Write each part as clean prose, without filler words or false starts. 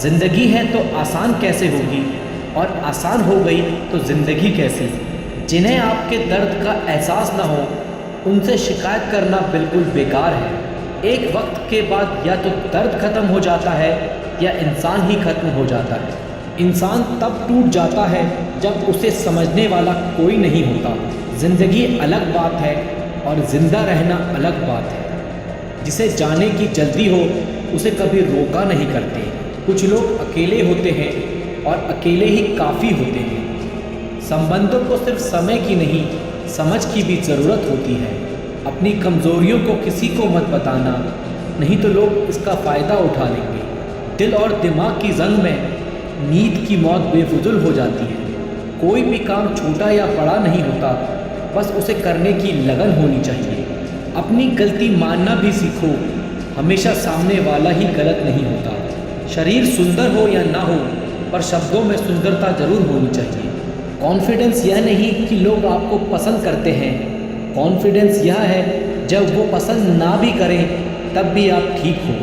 जिंदगी है तो आसान कैसे होगी, और आसान हो गई तो जिंदगी कैसी। जिन्हें आपके दर्द का एहसास ना हो उनसे शिकायत करना बिल्कुल बेकार है। एक वक्त के बाद या तो दर्द खत्म हो जाता है या इंसान ही खत्म हो जाता है। इंसान तब टूट जाता है जब उसे समझने वाला कोई नहीं होता। जिंदगी अलग बात है और जिंदा रहना अलग बात है। जिसे जाने की जल्दी हो उसे कभी रोका नहीं करते। कुछ लोग अकेले होते हैं और अकेले ही काफ़ी होते हैं। संबंधों को सिर्फ समय की नहीं, समझ की भी ज़रूरत होती है। अपनी कमज़ोरियों को किसी को मत बताना, नहीं तो लोग इसका फ़ायदा उठा लेंगे। दिल और दिमाग की जंग में नींद की मौत बेफुजुल हो जाती है। कोई भी काम छोटा या बड़ा नहीं होता, बस उसे करने की लगन होनी चाहिए। अपनी गलती मानना भी सीखो, हमेशा सामने वाला ही गलत नहीं होता। शरीर सुंदर हो या ना हो, पर शब्दों में सुंदरता जरूर होनी चाहिए। कॉन्फिडेंस यह नहीं कि लोग आपको पसंद करते हैं, कॉन्फिडेंस यह है जब वो पसंद ना भी करें तब भी आप ठीक हो।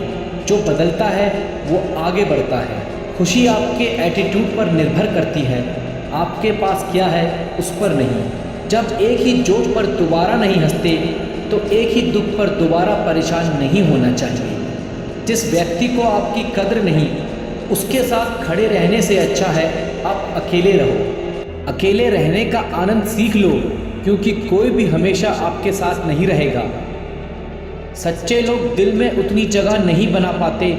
जो बदलता है वो आगे बढ़ता है। खुशी आपके एटीट्यूड पर निर्भर करती है, आपके पास क्या है उस पर नहीं। जब एक ही जोश पर दोबारा नहीं हंसते तो एक ही दुख पर दोबारा परेशान नहीं होना चाहिए। जिस व्यक्ति को आपकी कद्र नहीं, उसके साथ खड़े रहने से अच्छा है आप अकेले रहो। अकेले रहने का आनंद सीख लो, क्योंकि कोई भी हमेशा आपके साथ नहीं रहेगा। सच्चे लोग दिल में उतनी जगह नहीं बना पाते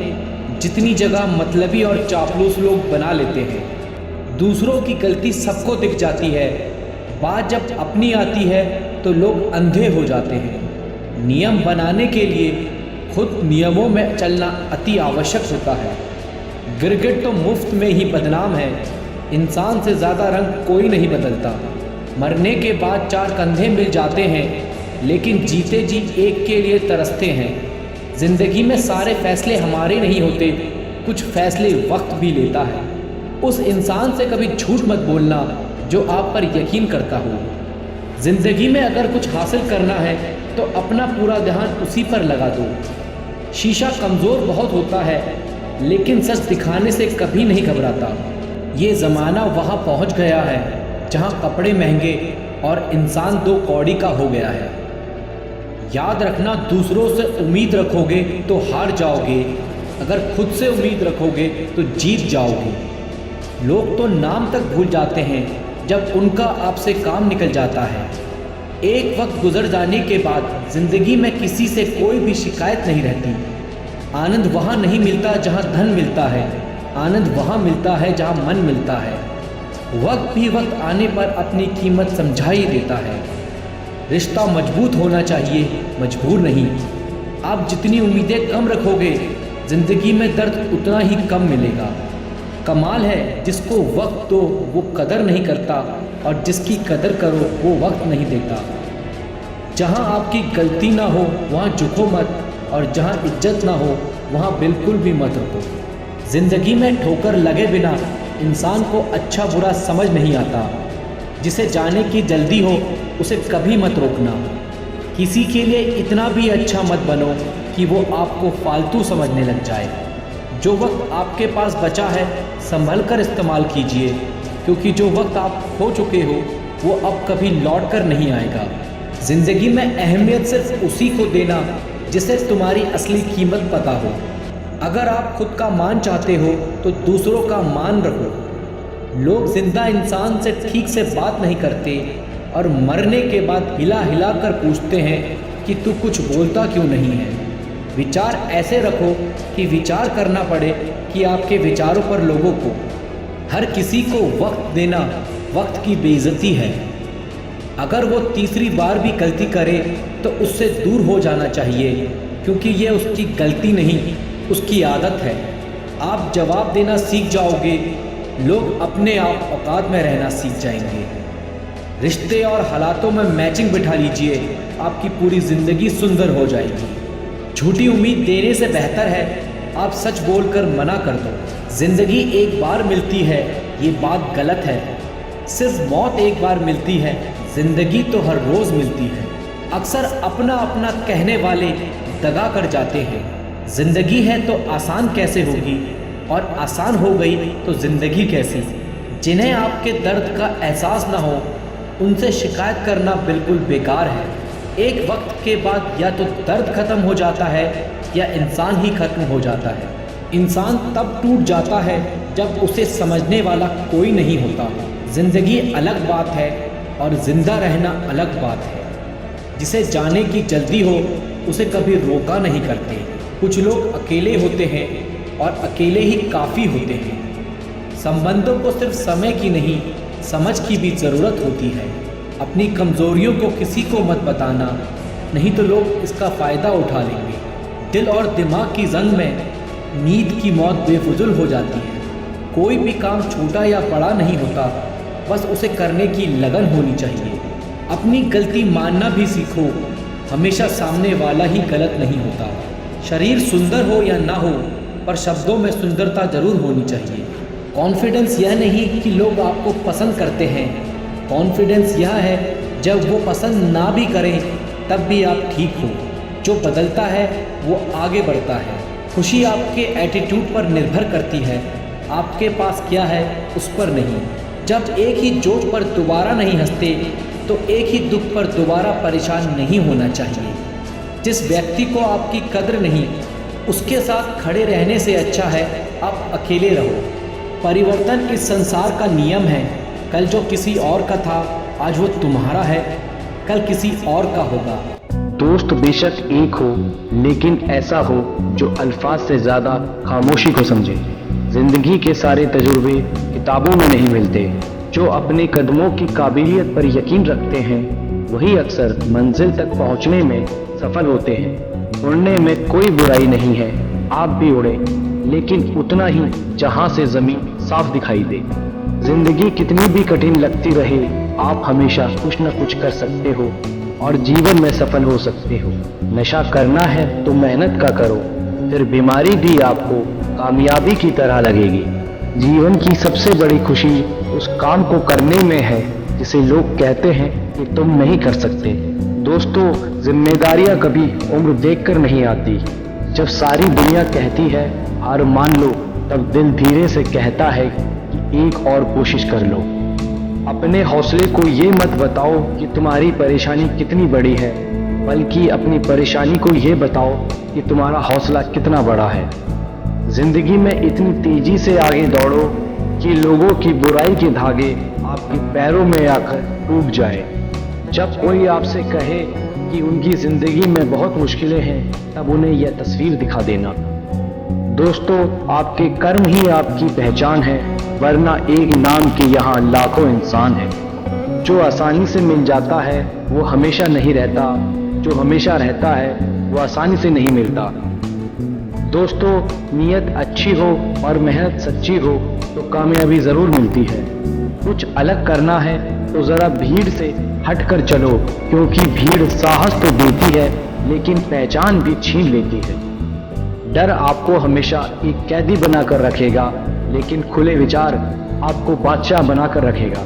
जितनी जगह मतलबी और चापलूस लोग बना लेते हैं। दूसरों की गलती सबको दिख जाती है, बात जब अपनी आती है तो लोग अंधे हो जाते हैं। नियम बनाने के लिए खुद नियमों में चलना अति आवश्यक होता है। गिरगिट तो मुफ्त में ही बदनाम है, इंसान से ज़्यादा रंग कोई नहीं बदलता। मरने के बाद चार कंधे मिल जाते हैं, लेकिन जीते जी एक के लिए तरसते हैं। ज़िंदगी में सारे फैसले हमारे नहीं होते, कुछ फैसले वक्त भी लेता है। उस इंसान से कभी झूठ मत बोलना जो आप पर यकीन करता हो। ज़िंदगी में अगर कुछ हासिल करना है तो अपना पूरा ध्यान उसी पर लगा दो। शीशा कमज़ोर बहुत होता है, लेकिन सच दिखाने से कभी नहीं घबराता। ये ज़माना वहाँ पहुँच गया है जहाँ कपड़े महंगे और इंसान दो कौड़ी का हो गया है। याद रखना, दूसरों से उम्मीद रखोगे तो हार जाओगे, अगर खुद से उम्मीद रखोगे तो जीत जाओगे। लोग तो नाम तक भूल जाते हैं जब उनका आपसे काम निकल जाता है। एक वक्त गुजर जाने के बाद ज़िंदगी में किसी से कोई भी शिकायत नहीं रहती। आनंद वहाँ नहीं मिलता जहाँ धन मिलता है, आनंद वहाँ मिलता है जहाँ मन मिलता है। वक्त भी वक्त आने पर अपनी कीमत समझा ही देता है। रिश्ता मजबूत होना चाहिए, मजबूर नहीं। आप जितनी उम्मीदें कम रखोगे, ज़िंदगी में दर्द उतना ही कम मिलेगा। कमाल है जिसको वक्त दो वो कदर नहीं करता, और जिसकी कदर करो वो वक्त नहीं देता। जहाँ आपकी गलती ना हो वहाँ झुको मत, और जहाँ इज्जत ना हो वहाँ बिल्कुल भी मत रुको। ज़िंदगी में ठोकर लगे बिना इंसान को अच्छा बुरा समझ नहीं आता। जिसे जाने की जल्दी हो उसे कभी मत रोकना। किसी के लिए इतना भी अच्छा मत बनो कि वो आपको फालतू समझने लग जाए। जो वक्त आपके पास बचा है संभल कर इस्तेमाल कीजिए, क्योंकि जो वक्त आप खो चुके हो वो अब कभी लौट कर नहीं आएगा। ज़िंदगी में अहमियत सिर्फ उसी को देना जिसे तुम्हारी असली कीमत पता हो। अगर आप खुद का मान चाहते हो तो दूसरों का मान रखो। लोग जिंदा इंसान से ठीक से बात नहीं करते और मरने के बाद हिला हिला कर पूछते हैं कि तू कुछ बोलता क्यों नहीं है। विचार ऐसे रखो कि विचार करना पड़े कि आपके विचारों पर लोगों को। हर किसी को वक्त देना वक्त की बेइज्जती है। अगर वो तीसरी बार भी गलती करे तो उससे दूर हो जाना चाहिए, क्योंकि ये उसकी गलती नहीं, उसकी आदत है। आप जवाब देना सीख जाओगे, लोग अपने आप औकात में रहना सीख जाएंगे। रिश्ते और हालातों में मैचिंग बिठा लीजिए, आपकी पूरी ज़िंदगी सुंदर हो जाएगी। झूठी उम्मीद देने से बेहतर है आप सच बोलकर मना कर दो। ज़िंदगी एक बार मिलती है ये बात गलत है। सिर्फ मौत एक बार मिलती है, ज़िंदगी तो हर रोज़ मिलती है। अक्सर अपना अपना कहने वाले दगा कर जाते हैं। ज़िंदगी है तो आसान कैसे होगी, और आसान हो गई तो ज़िंदगी कैसी। जिन्हें आपके दर्द का एहसास ना हो उनसे शिकायत करना बिल्कुल बेकार है। एक वक्त के बाद या तो दर्द ख़त्म हो जाता है या इंसान ही ख़त्म हो जाता है। इंसान तब टूट जाता है जब उसे समझने वाला कोई नहीं होता। ज़िंदगी अलग बात है और ज़िंदा रहना अलग बात है। जिसे जाने की जल्दी हो उसे कभी रोका नहीं करते। कुछ लोग अकेले होते हैं और अकेले ही काफ़ी होते हैं। संबंधों को सिर्फ समय की नहीं समझ की भी ज़रूरत होती है। अपनी कमज़ोरियों को किसी को मत बताना, नहीं तो लोग इसका फ़ायदा उठा लेंगे। दिल और दिमाग की जंग में नींद की मौत बेफुजुल हो जाती है। कोई भी काम छोटा या बड़ा नहीं होता, बस उसे करने की लगन होनी चाहिए। अपनी गलती मानना भी सीखो, हमेशा सामने वाला ही गलत नहीं होता। शरीर सुंदर हो या ना हो, पर शब्दों में सुंदरता ज़रूर होनी चाहिए। कॉन्फिडेंस यह नहीं कि लोग आपको पसंद करते हैं, कॉन्फिडेंस यह है जब वो पसंद ना भी करें तब भी आप ठीक हो। जो बदलता है वो आगे बढ़ता है। खुशी आपके एटीट्यूड पर निर्भर करती है, आपके पास क्या है उस पर नहीं। जब एक ही जोक पर दोबारा नहीं हंसते तो एक ही दुख पर दोबारा परेशान नहीं होना चाहिए। जिस व्यक्ति को आपकी कद्र नहीं, उसके साथ खड़े रहने से अच्छा है आप अकेले रहो। परिवर्तन इस संसार का नियम है। कल जो किसी और का था आज वो तुम्हारा है, कल किसी और का होगा। दोस्त बेशक एक हो, लेकिन ऐसा हो जो अल्फाज से ज़्यादा खामोशी को समझे। जिंदगी के सारे तजुर्बे किताबों में नहीं मिलते। जो अपने कदमों की काबिलियत पर यकीन रखते हैं वही अक्सर मंजिल तक पहुंचने में सफल होते हैं। उड़ने में कोई बुराई नहीं है, आप भी उड़े, लेकिन उतना ही जहां से ज़मीन साफ दिखाई दे। जिंदगी कितनी भी कठिन लगती रहे, आप हमेशा कुछ न कुछ कर सकते हो और जीवन में सफल हो सकते हो। नशा करना है तो मेहनत का करो, फिर बीमारी भी आपको कामयाबी की तरह लगेगी। जीवन की सबसे बड़ी खुशी उस काम को करने में है जिसे लोग कहते हैं कि तुम नहीं कर सकते। दोस्तों, जिम्मेदारियां कभी उम्र देखकर नहीं आती। जब सारी दुनिया कहती है हार मान लो, तब दिल धीरे से कहता है कि एक और कोशिश कर लो। अपने हौसले को ये मत बताओ कि तुम्हारी परेशानी कितनी बड़ी है, बल्कि अपनी परेशानी को ये बताओ कि तुम्हारा हौसला कितना बड़ा है। जिंदगी में इतनी तेजी से आगे दौड़ो कि लोगों की बुराई के धागे आपके पैरों में आकर टूट जाए। जब कोई आपसे कहे कि उनकी जिंदगी में बहुत मुश्किलें हैं, तब उन्हें यह तस्वीर दिखा देना। दोस्तों, आपके कर्म ही आपकी पहचान है, वरना एक नाम के यहाँ लाखों इंसान हैं। जो आसानी से मिल जाता है वो हमेशा नहीं रहता, जो हमेशा रहता है वो आसानी से नहीं मिलता। दोस्तों, नीयत अच्छी हो और मेहनत सच्ची हो तो कामयाबी ज़रूर मिलती है। कुछ अलग करना है तो ज़रा भीड़ से हटकर चलो, क्योंकि भीड़ साहस तो देती है लेकिन पहचान भी छीन लेती है। डर आपको हमेशा एक कैदी बनाकर रखेगा, लेकिन खुले विचार आपको बादशाह बनाकर रखेगा।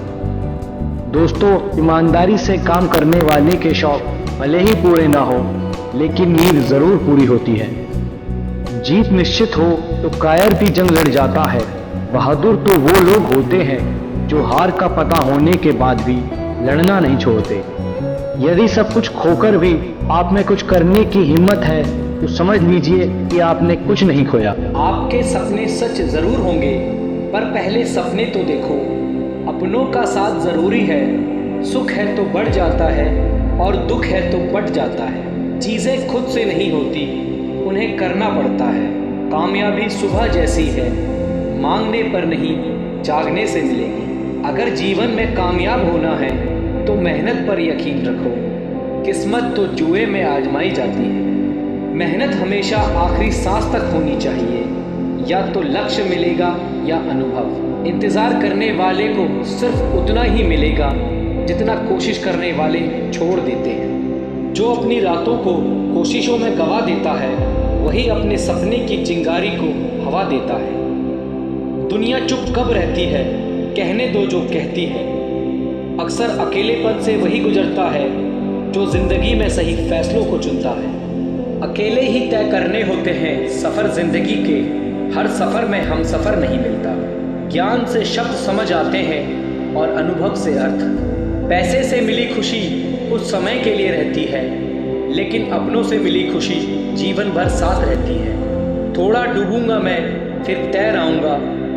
दोस्तों, ईमानदारी से काम करने वाले के शौक भले ही पूरे ना हो, लेकिन नींद ज़रूर पूरी होती है। जीत निश्चित हो तो कायर भी जंग लड़ जाता है। बहादुर तो वो लोग होते हैं जो हार का पता होने के बाद भी लड़ना नहीं छोड़ते। यदि सब कुछ खोकर भी आप में कुछ करने की हिम्मत है तो समझ लीजिए कि आपने कुछ नहीं खोया। आपके सपने सच जरूर होंगे, पर पहले सपने तो देखो। अपनों का साथ जरूरी है, सुख है तो बढ़ जाता है और दुख है तो बढ़ जाता है। चीज़ें खुद से नहीं होती, उन्हें करना पड़ता है। कामयाबी सुबह जैसी है, मांगने पर नहीं जागने से मिलेगी। अगर जीवन में कामयाब होना है तो मेहनत पर यकीन रखो। किस्मत तो जुए में आजमाई जाती है। मेहनत हमेशा आखिरी सांस तक होनी चाहिए। या तो लक्ष्य मिलेगा या अनुभव। इंतज़ार करने वाले को सिर्फ उतना ही मिलेगा जितना कोशिश करने वाले छोड़ देते हैं। जो अपनी रातों को कोशिशों में गवा देता है वही अपने सपने की चिंगारी को हवा देता है। दुनिया चुप कब रहती है, कहने दो जो कहती है। अक्सर अकेलेपन से वही गुजरता है जो जिंदगी में सही फैसलों को चुनता है। अकेले ही तय करने होते हैं सफ़र जिंदगी के, हर सफ़र में हम सफ़र नहीं मिलता। ज्ञान से शब्द समझ आते हैं और अनुभव से अर्थ। पैसे से मिली खुशी कुछ समय के लिए रहती है, लेकिन अपनों से मिली खुशी जीवन भर साथ रहती है। थोड़ा डूबूंगा मैं फिर तैर आऊँगा,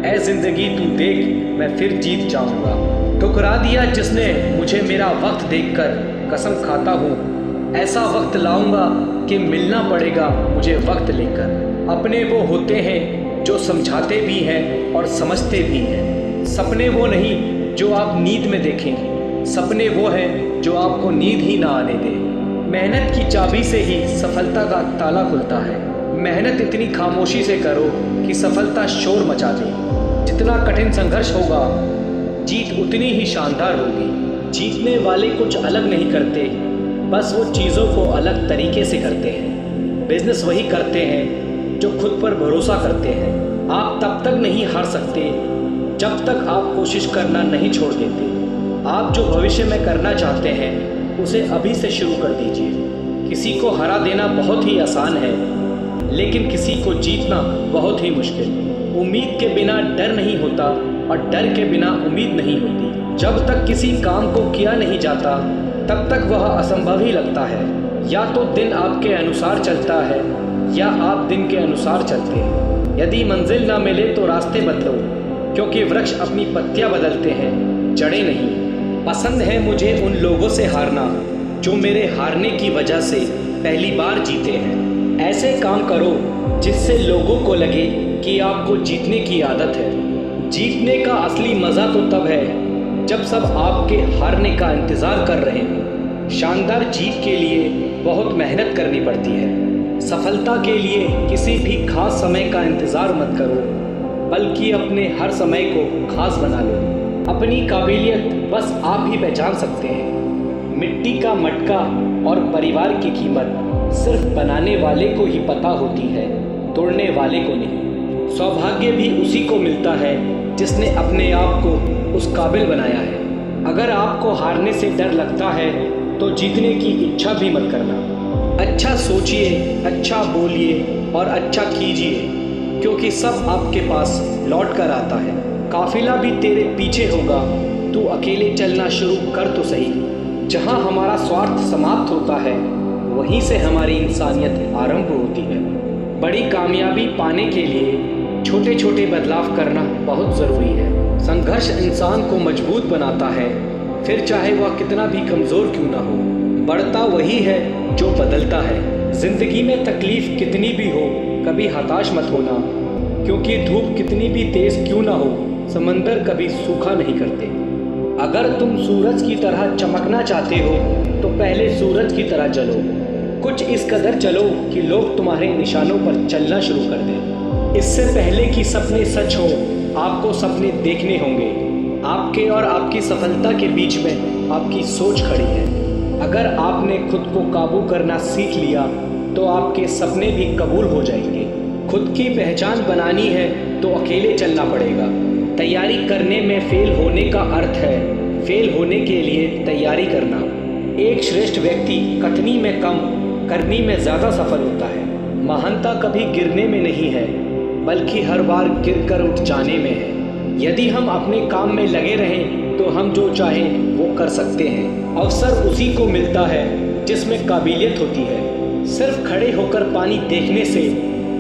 ऐ ज़िंदगी तू देख मैं फिर जीत जाऊँगा। ठुकरा दिया जिसने मुझे मेरा वक्त देखकर, कसम खाता हूँ ऐसा वक्त लाऊंगा कि मिलना पड़ेगा मुझे वक्त लेकर। अपने वो होते हैं जो समझाते भी हैं और समझते भी हैं। सपने वो नहीं जो आप नींद में देखें, सपने वो हैं जो आपको नींद ही ना आने दें। मेहनत की चाबी से ही सफलता का ताला खुलता है। मेहनत इतनी खामोशी से करो कि सफलता शोर मचा दे। जितना कठिन संघर्ष होगा जीत उतनी ही शानदार होगी। जीतने वाले कुछ अलग नहीं करते, बस वो चीज़ों को अलग तरीके से करते हैं। बिजनेस वही करते हैं जो खुद पर भरोसा करते हैं। आप तब तक नहीं हार सकते जब तक आप कोशिश करना नहीं छोड़ देते। आप जो भविष्य में करना चाहते हैं उसे अभी से शुरू कर दीजिए। किसी को हरा देना बहुत ही आसान है, लेकिन किसी को जीतना बहुत ही मुश्किल। उम्मीद के बिना डर नहीं होता और डर के बिना उम्मीद नहीं होती। जब तक किसी काम को किया नहीं जाता तब तक वह असंभव ही लगता है। या तो दिन आपके अनुसार चलता है या आप दिन के अनुसार चलते हैं। यदि मंजिल ना मिले तो रास्ते बदलो, क्योंकि वृक्ष अपनी पत्तियां बदलते हैं, जड़ें नहीं। पसंद है मुझे उन लोगों से हारना जो मेरे हारने की वजह से पहली बार जीते हैं। ऐसे काम करो जिससे लोगों को लगे कि आपको जीतने की आदत है। जीतने का असली मज़ा तो तब है जब सब आपके हारने का इंतज़ार कर रहे हैं। शानदार जीत के लिए बहुत मेहनत करनी पड़ती है। सफलता के लिए किसी भी खास समय का इंतज़ार मत करो, बल्कि अपने हर समय को खास बना लो। अपनी काबिलियत बस आप ही पहचान सकते हैं। मिट्टी का मटका और परिवार की कीमत सिर्फ बनाने वाले को ही पता होती है, तोड़ने वाले को नहीं। सौभाग्य भी उसी को मिलता है जिसने अपने आप को उस काबिल बनाया है। अगर आपको हारने से डर लगता है तो जीतने की इच्छा भी मत करना। अच्छा सोचिए, अच्छा बोलिए और अच्छा कीजिए, क्योंकि सब आपके पास लौट कर आता है। काफिला भी तेरे पीछे होगा, तू अकेले चलना शुरू कर तो सही। जहाँ हमारा स्वार्थ समाप्त होता है वहीं से हमारी इंसानियत आरंभ होती है। बड़ी कामयाबी पाने के लिए छोटे छोटे बदलाव करना बहुत ज़रूरी है। संघर्ष इंसान को मजबूत बनाता है, फिर चाहे वह कितना भी कमज़ोर क्यों ना हो। बढ़ता वही है जो बदलता है। ज़िंदगी में तकलीफ़ कितनी भी हो कभी हताश मत होना, क्योंकि धूप कितनी भी तेज़ क्यों ना हो समंदर कभी सूखा नहीं करते। अगर तुम सूरज की तरह चमकना चाहते हो तो पहले सूरज की तरह चलो। कुछ इस कदर चलो कि लोग तुम्हारे निशानों पर चलना शुरू कर दें। इससे पहले कि सपने सच हो, आपको सपने देखने होंगे। आपके और आपकी सफलता के बीच में आपकी सोच खड़ी है। अगर आपने खुद को काबू करना सीख लिया तो आपके सपने भी कबूल हो जाएंगे। खुद की पहचान बनानी है तो अकेले चलना पड़ेगा। तैयारी करने में फेल होने का अर्थ है फेल होने के लिए तैयारी करना। एक श्रेष्ठ व्यक्ति कथनी में कम, करनी में ज़्यादा सफल होता है। महानता कभी गिरने में नहीं है, बल्कि हर बार गिरकर उठ जाने में है। यदि हम अपने काम में लगे रहें तो हम जो चाहें वो कर सकते हैं। अवसर उसी को मिलता है जिसमें काबिलियत होती है। सिर्फ खड़े होकर पानी देखने से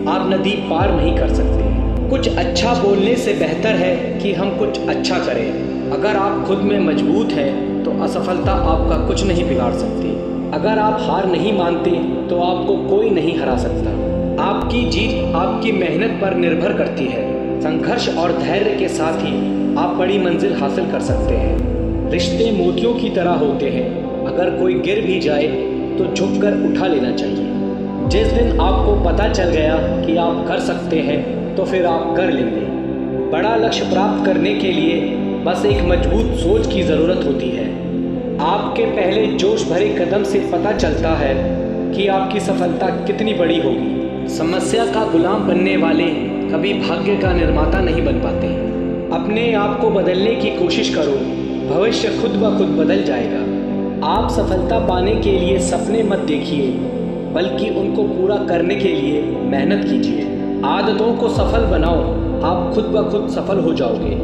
आप नदी पार नहीं कर सकते। कुछ अच्छा बोलने से बेहतर है कि हम कुछ अच्छा करें। अगर आप खुद में मजबूत हैं तो असफलता आपका कुछ नहीं बिगाड़ सकती। अगर आप हार नहीं मानते तो आपको कोई नहीं हरा सकता। आपकी जीत आपकी मेहनत पर निर्भर करती है। संघर्ष और धैर्य के साथ ही आप बड़ी मंजिल हासिल कर सकते हैं। रिश्ते मोतियों की तरह होते हैं, अगर कोई गिर भी जाए तो झुककर उठा लेना चाहिए। जिस दिन आपको पता चल गया कि आप कर सकते हैं तो फिर आप कर लेंगे। बड़ा लक्ष्य प्राप्त करने के लिए बस एक मजबूत सोच की ज़रूरत होती है। आपके पहले जोश भरे कदम से पता चलता है कि आपकी सफलता कितनी बड़ी होगी। समस्या का गुलाम बनने वाले कभी भाग्य का निर्माता नहीं बन पाते। अपने आप को बदलने की कोशिश करो, भविष्य खुद ब खुद बदल जाएगा। आप सफलता पाने के लिए सपने मत देखिए, बल्कि उनको पूरा करने के लिए मेहनत कीजिए। आदतों को सफल बनाओ, आप खुद ब खुद सफल हो जाओगे।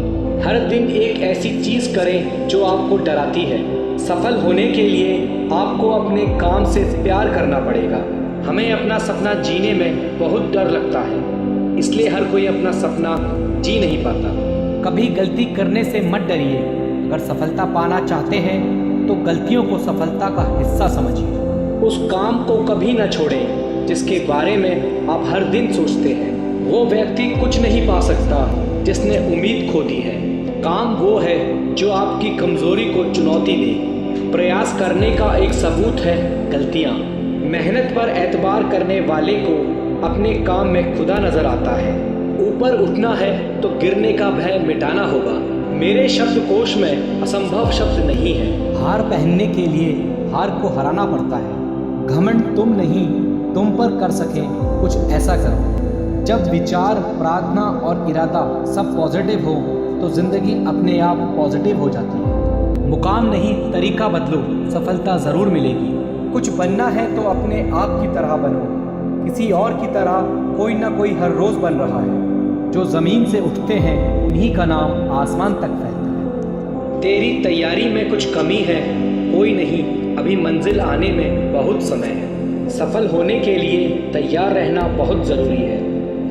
हर दिन एक ऐसी चीज़ करें जो आपको डराती है। सफल होने के लिए आपको अपने काम से प्यार करना पड़ेगा। हमें अपना सपना जीने में बहुत डर लगता है, इसलिए हर कोई अपना सपना जी नहीं पाता। कभी गलती करने से मत डरिए। अगर सफलता पाना चाहते हैं तो गलतियों को सफलता का हिस्सा समझिए। उस काम को कभी न छोड़ें जिसके बारे में आप हर दिन सोचते हैं। वो व्यक्ति कुछ नहीं पा सकता जिसने उम्मीद खो दी है। काम वो है जो आपकी कमज़ोरी को चुनौती दे। प्रयास करने का एक सबूत है गलतियाँ। मेहनत पर एतबार करने वाले को अपने काम में खुदा नज़र आता है। ऊपर उठना है तो गिरने का भय मिटाना होगा। मेरे शब्दकोश में असंभव शब्द नहीं है। हार पहनने के लिए हार को हराना पड़ता है। घमंड तुम नहीं, तुम पर कर सके कुछ ऐसा करो। जब विचार, प्रार्थना और इरादा सब पॉजिटिव हो तो ज़िंदगी अपने आप पॉजिटिव हो जाती है। मुकाम नहीं, तरीका बदलो, सफलता ज़रूर मिलेगी। कुछ बनना है तो अपने आप की तरह बनो। किसी और की तरह कोई ना कोई हर रोज़ बन रहा है। जो ज़मीन से उठते हैं उन्हीं का नाम आसमान तक फैलता है। तेरी तैयारी में कुछ कमी है? कोई नहीं, अभी मंजिल आने में बहुत समय है। सफल होने के लिए तैयार रहना बहुत ज़रूरी है।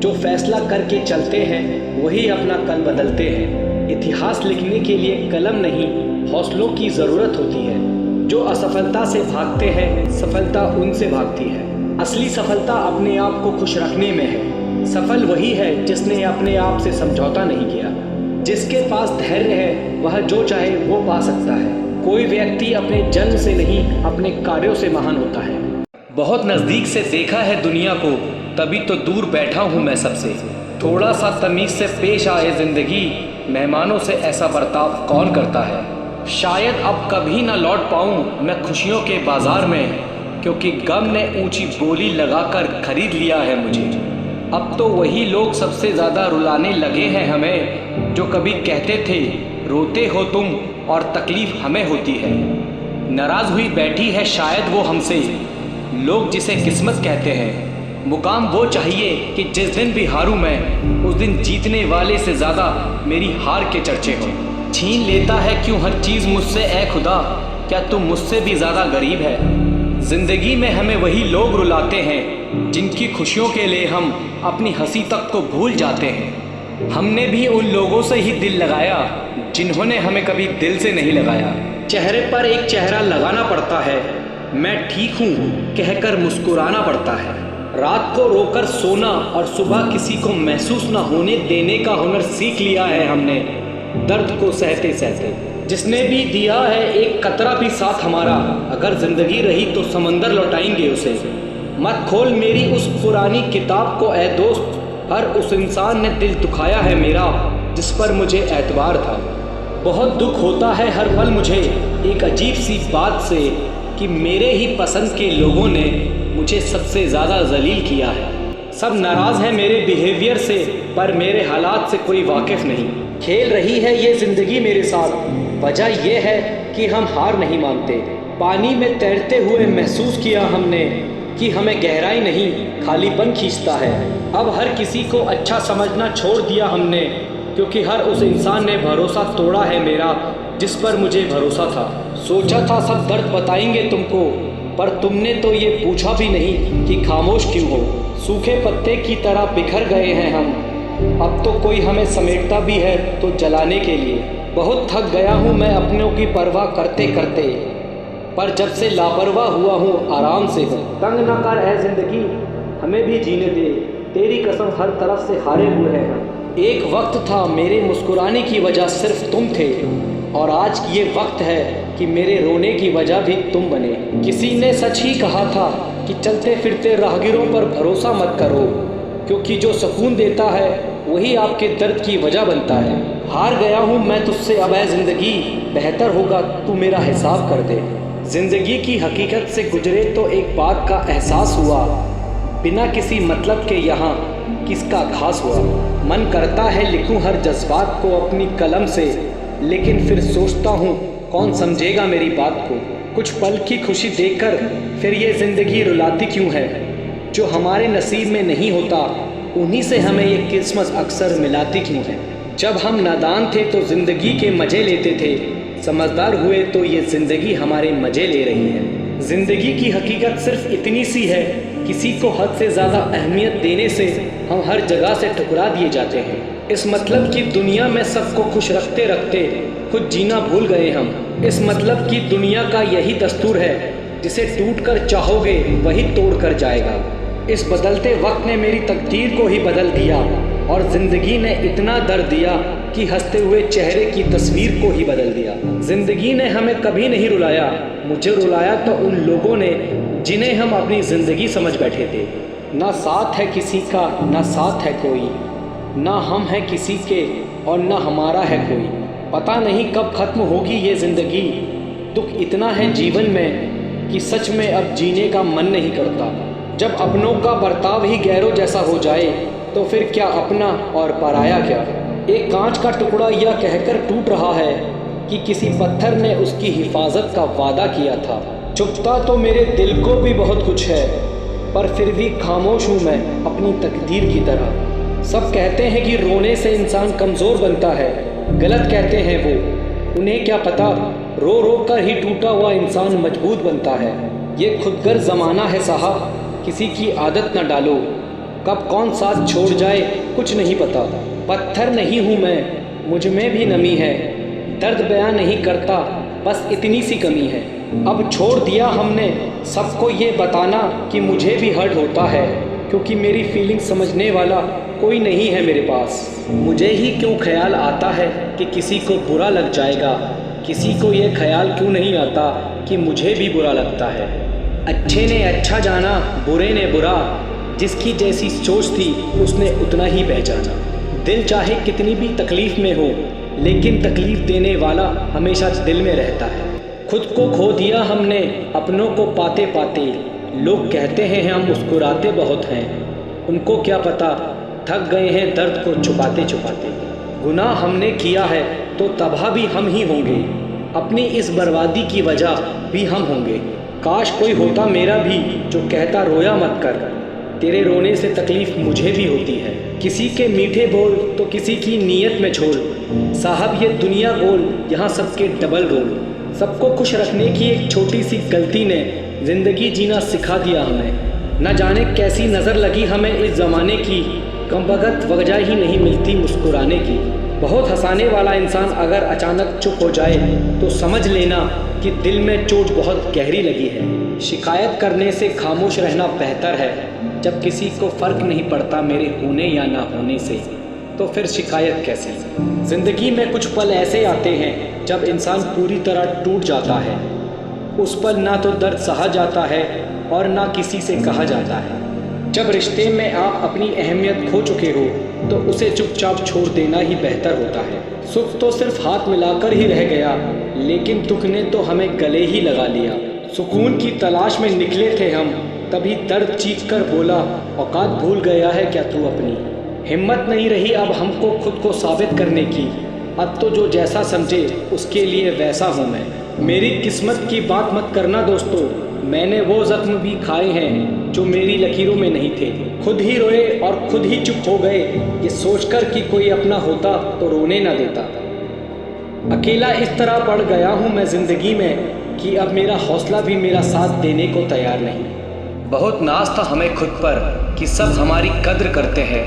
जो फैसला करके चलते हैं वही अपना कल बदलते हैं। इतिहास लिखने के लिए कलम नहीं, हौसलों की ज़रूरत होती है। जो असफलता से भागते हैं, सफलता उनसे भागती है। असली सफलता अपने आप को खुश रखने में है। सफल वही है जिसने अपने आप से समझौता नहीं किया। जिसके पास धैर्य है वह जो चाहे वो पा सकता है। कोई व्यक्ति अपने जन्म से नहीं, अपने कार्यों से महान होता है। बहुत नज़दीक से देखा है दुनिया को, तभी तो दूर बैठा हूँ मैं सबसे। थोड़ा सा तमीज़ से पेश आए ज़िंदगी, मेहमानों से ऐसा बर्ताव कौन करता है। शायद अब कभी ना लौट पाऊँ मैं खुशियों के बाज़ार में, क्योंकि गम ने ऊंची बोली लगाकर खरीद लिया है मुझे। अब तो वही लोग सबसे ज़्यादा रुलाने लगे हैं हमें, जो कभी कहते थे रोते हो तुम और तकलीफ़ हमें होती है। नाराज़ हुई बैठी है शायद वो हमसे, लोग जिसे किस्मत कहते हैं। मुकाम वो चाहिए कि जिस दिन भी हारूं मैं, उस दिन जीतने वाले से ज़्यादा मेरी हार के चर्चे हों। छीन लेता है क्यों हर चीज़ मुझसे ऐ खुदा, क्या तू मुझसे भी ज़्यादा गरीब है। ज़िंदगी में हमें वही लोग रुलाते हैं जिनकी खुशियों के लिए हम अपनी हंसी तक को भूल जाते हैं। हमने भी उन लोगों से ही दिल लगाया जिन्होंने हमें कभी दिल से नहीं लगाया। चेहरे पर एक चेहरा लगाना पड़ता है, मैं ठीक हूँ कहकर मुस्कुराना पड़ता है। रात को रोकर सोना और सुबह किसी को महसूस न होने देने का हुनर सीख लिया है हमने, दर्द को सहते सहते। जिसने भी दिया है एक कतरा भी साथ हमारा, अगर जिंदगी रही तो समंदर लौटाएंगे उसे। मत खोल मेरी उस पुरानी किताब को ऐ दोस्त, हर उस इंसान ने दिल दुखाया है मेरा जिस पर मुझे एतबार था। बहुत दुख होता है हर पल मुझे एक अजीब सी बात से कि मेरे ही पसंद के लोगों ने मुझे सबसे ज़्यादा जलील किया है। सब नाराज़ हैं मेरे बिहेवियर से, पर मेरे हालात से कोई वाकिफ़ नहीं। खेल रही है ये ज़िंदगी मेरे साथ, वजह यह है कि हम हार नहीं मानते। पानी में तैरते हुए महसूस किया हमने कि हमें गहराई नहीं खालीपन खींचता है। अब हर किसी को अच्छा समझना छोड़ दिया हमने, क्योंकि हर उस इंसान ने भरोसा तोड़ा है मेरा जिस पर मुझे भरोसा था। सोचा था सब दर्द बताएंगे तुमको, पर तुमने तो ये पूछा भी नहीं कि खामोश क्यों हो। सूखे पत्ते की तरह बिखर गए हैं हम, अब तो कोई हमें समेटता भी है तो जलाने के लिए। बहुत थक गया हूँ मैं अपनों की परवाह करते करते, पर जब से लापरवाह हुआ हूँ आराम से हो। तंग न कर ऐ जिंदगी, हमें भी जीने दे, तेरी कसम हर तरफ से हारे हुए हैं हम। एक वक्त था मेरे मुस्कुराने की वजह सिर्फ तुम थे, और आज ये वक्त है कि मेरे रोने की वजह भी तुम बने। किसी ने सच ही कहा था कि चलते फिरते राहगीरों पर भरोसा मत करो, क्योंकि जो सुकून देता है वही आपके दर्द की वजह बनता है। हार गया हूँ मैं तुझसे अब ऐ ज़िंदगी, बेहतर होगा तू मेरा हिसाब कर दे। ज़िंदगी की हकीकत से गुजरे तो एक बात का एहसास हुआ, बिना किसी मतलब के यहाँ किसका खास हुआ। मन करता है लिखूं हर जज्बात को अपनी कलम से, लेकिन फिर सोचता हूँ कौन समझेगा मेरी बात को। कुछ पल की खुशी देखकर फिर ये ज़िंदगी रुलाती क्यों है। जो हमारे नसीब में नहीं होता उन्हीं से हमें ये किस्मत अक्सर मिलाती क्यों है। जब हम नादान थे तो ज़िंदगी के मज़े लेते थे, समझदार हुए तो ये ज़िंदगी हमारे मज़े ले रही है। ज़िंदगी की हकीकत सिर्फ इतनी सी है, किसी को हद से ज़्यादा अहमियत देने से हम हर जगह से ठुकरा दिए जाते हैं। इस मतलब की दुनिया में सबको खुश रखते रखते खुद जीना भूल गए हम। इस मतलब की दुनिया का यही दस्तूर है, जिसे टूट कर चाहोगे वही तोड़ कर जाएगा। इस बदलते वक्त ने मेरी तकदीर को ही बदल दिया और ज़िंदगी ने इतना दर्द दिया कि हंसते हुए चेहरे की तस्वीर को ही बदल दिया। ज़िंदगी ने हमें कभी नहीं रुलाया, मुझे रुलाया तो उन लोगों ने जिन्हें हम अपनी ज़िंदगी समझ बैठे थे। ना साथ है किसी का, ना साथ है कोई, ना हम हैं किसी के और ना हमारा है कोई। पता नहीं कब ख़त्म होगी ये ज़िंदगी। दुख इतना है जीवन में कि सच में अब जीने का मन नहीं करता। जब अपनों का बर्ताव ही गैरों जैसा हो जाए तो फिर क्या अपना और पराया क्या। एक कांच का टुकड़ा यह कहकर टूट रहा है कि किसी पत्थर ने उसकी हिफाजत का वादा किया था। चुपता तो मेरे दिल को भी बहुत कुछ है, पर फिर भी खामोश हूँ मैं अपनी तकदीर की तरह। सब कहते हैं कि रोने से इंसान कमज़ोर बनता है, गलत कहते हैं वो। उन्हें क्या पता, रो रो कर ही टूटा हुआ इंसान मजबूत बनता है। ये खुदगर्ज ज़माना है साहब, किसी की आदत न डालो। कब कौन साथ छोड़ जाए कुछ नहीं पता। पत्थर नहीं हूँ मैं, मुझ में भी नमी है। दर्द बयां नहीं करता, बस इतनी सी कमी है। अब छोड़ दिया हमने सबको ये बताना कि मुझे भी हर्ट होता है, क्योंकि मेरी फीलिंग समझने वाला कोई नहीं है मेरे पास। मुझे ही क्यों ख्याल आता है कि किसी को बुरा लग जाएगा, किसी को ये ख्याल क्यों नहीं आता कि मुझे भी बुरा लगता है। अच्छे ने अच्छा जाना, बुरे ने बुरा, जिसकी जैसी सोच थी उसने उतना ही पहचाना। दिल चाहे कितनी भी तकलीफ़ में हो, लेकिन तकलीफ़ देने वाला हमेशा दिल में रहता है। खुद को खो दिया हमने अपनों को पाते पाते। लोग कहते हैं हम मुस्कुराते बहुत हैं, उनको क्या पता थक गए हैं दर्द को छुपाते छुपाते। गुनाह हमने किया है तो तबाह भी हम ही होंगे, अपनी इस बर्बादी की वजह भी हम होंगे। काश कोई होता मेरा भी जो कहता रोया मत कर, तेरे रोने से तकलीफ़ मुझे भी होती है। किसी के मीठे बोल तो किसी की नीयत में झोल, साहब ये दुनिया गोल, यहाँ सबके डबल रोल। सबको खुश रखने की एक छोटी सी गलती ने ज़िंदगी जीना सिखा दिया हमें। न जाने कैसी नज़र लगी हमें इस ज़माने की, कमबख्त वजह ही नहीं मिलती मुस्कुराने की। बहुत हंसाने वाला इंसान अगर अचानक चुप हो जाए तो समझ लेना कि दिल में चोट बहुत गहरी लगी है। शिकायत करने से खामोश रहना बेहतर है। जब किसी को फ़र्क नहीं पड़ता मेरे होने या ना होने से, तो फिर शिकायत कैसे। ज़िंदगी में कुछ पल ऐसे आते हैं जब इंसान पूरी तरह टूट जाता है। उस पल ना तो दर्द सहा जाता है और ना किसी से कहा जाता है। जब रिश्ते में आप अपनी अहमियत खो चुके हो तो उसे चुपचाप छोड़ देना ही बेहतर होता है। सुख तो सिर्फ हाथ मिलाकर ही रह गया, लेकिन दुख ने तो हमें गले ही लगा लिया। सुकून की तलाश में निकले थे हम, तभी दर्द चीख कर बोला, औकात भूल गया है क्या तू अपनी। हिम्मत नहीं रही अब हमको खुद को साबित करने की। अब तो जो जैसा समझे उसके लिए वैसा हूँ मैं। मेरी किस्मत की बात मत करना दोस्तों, मैंने वो जख्म भी खाए हैं जो मेरी लकीरों में नहीं थे। खुद ही रोए और खुद ही चुप हो गए, ये सोचकर कि कोई अपना होता तो रोने ना देता। अकेला इस तरह पड़ गया हूँ मैं ज़िंदगी में कि अब मेरा हौसला भी मेरा साथ देने को तैयार नहीं। बहुत नाज था हमें खुद पर कि सब हमारी कद्र करते हैं।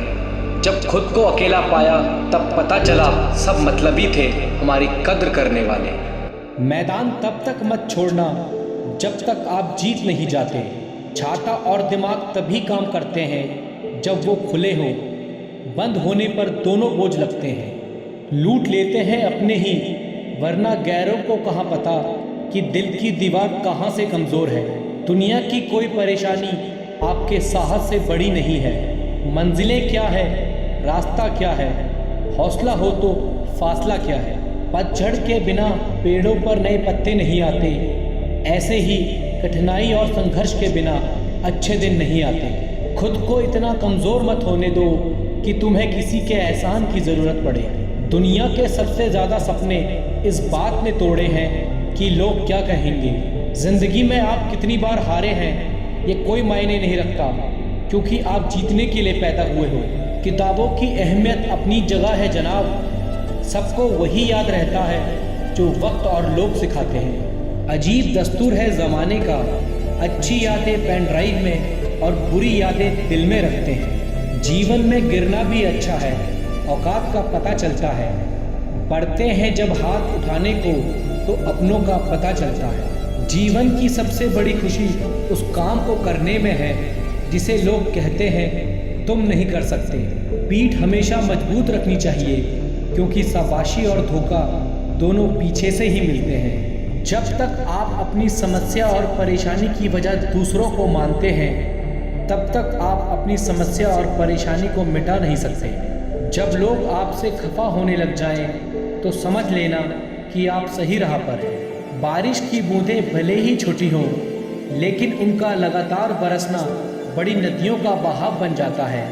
जब खुद को अकेला पाया तब पता चला सब मतलबी थे हमारी कद्र करने वाले। मैदान तब तक मत छोड़ना जब तक आप जीत नहीं जाते। छाता और दिमाग तभी काम करते हैं जब वो खुले हो। बंद होने पर दोनों बोझ लगते हैं। लूट लेते हैं अपने ही, वरना गैरों को कहाँ पता कि दिल की दीवार कहाँ से कमज़ोर है। दुनिया की कोई परेशानी आपके साहस से बड़ी नहीं है। मंजिलें क्या है, रास्ता क्या है, हौसला हो तो फासला क्या है। पतझड़ के बिना पेड़ों पर नए पत्ते नहीं आते, ऐसे ही कठिनाई और संघर्ष के बिना अच्छे दिन नहीं आते। खुद को इतना कमज़ोर मत होने दो कि तुम्हें किसी के एहसान की ज़रूरत पड़े। दुनिया के सबसे ज़्यादा सपने इस बात ने तोड़े हैं कि लोग क्या कहेंगे। ज़िंदगी में आप कितनी बार हारे हैं ये कोई मायने नहीं रखता, क्योंकि आप जीतने के लिए पैदा हुए हो। किताबों की अहमियत अपनी जगह है जनाब, सबको वही याद रहता है जो वक्त और लोग सिखाते हैं। अजीब दस्तूर है ज़माने का, अच्छी यादें पेन ड्राइव में और बुरी यादें दिल में रखते हैं। जीवन में गिरना भी अच्छा है, औकात का पता चलता है। पढ़ते हैं जब हाथ उठाने को तो अपनों का पता चलता है। जीवन की सबसे बड़ी खुशी उस काम को करने में है जिसे लोग कहते हैं तुम नहीं कर सकते। पीठ हमेशा मजबूत रखनी चाहिए, क्योंकि शाबाशी और धोखा दोनों पीछे से ही मिलते हैं। जब तक आप अपनी समस्या और परेशानी की वजह दूसरों को मानते हैं, तब तक आप अपनी समस्या और परेशानी को मिटा नहीं सकते। जब लोग आपसे खफा होने लग जाएं, तो समझ लेना कि आप सही राह पर हैं। बारिश की बूंदें भले ही छोटी हों, लेकिन उनका लगातार बरसना बड़ी नदियों का बहाव बन जाता है।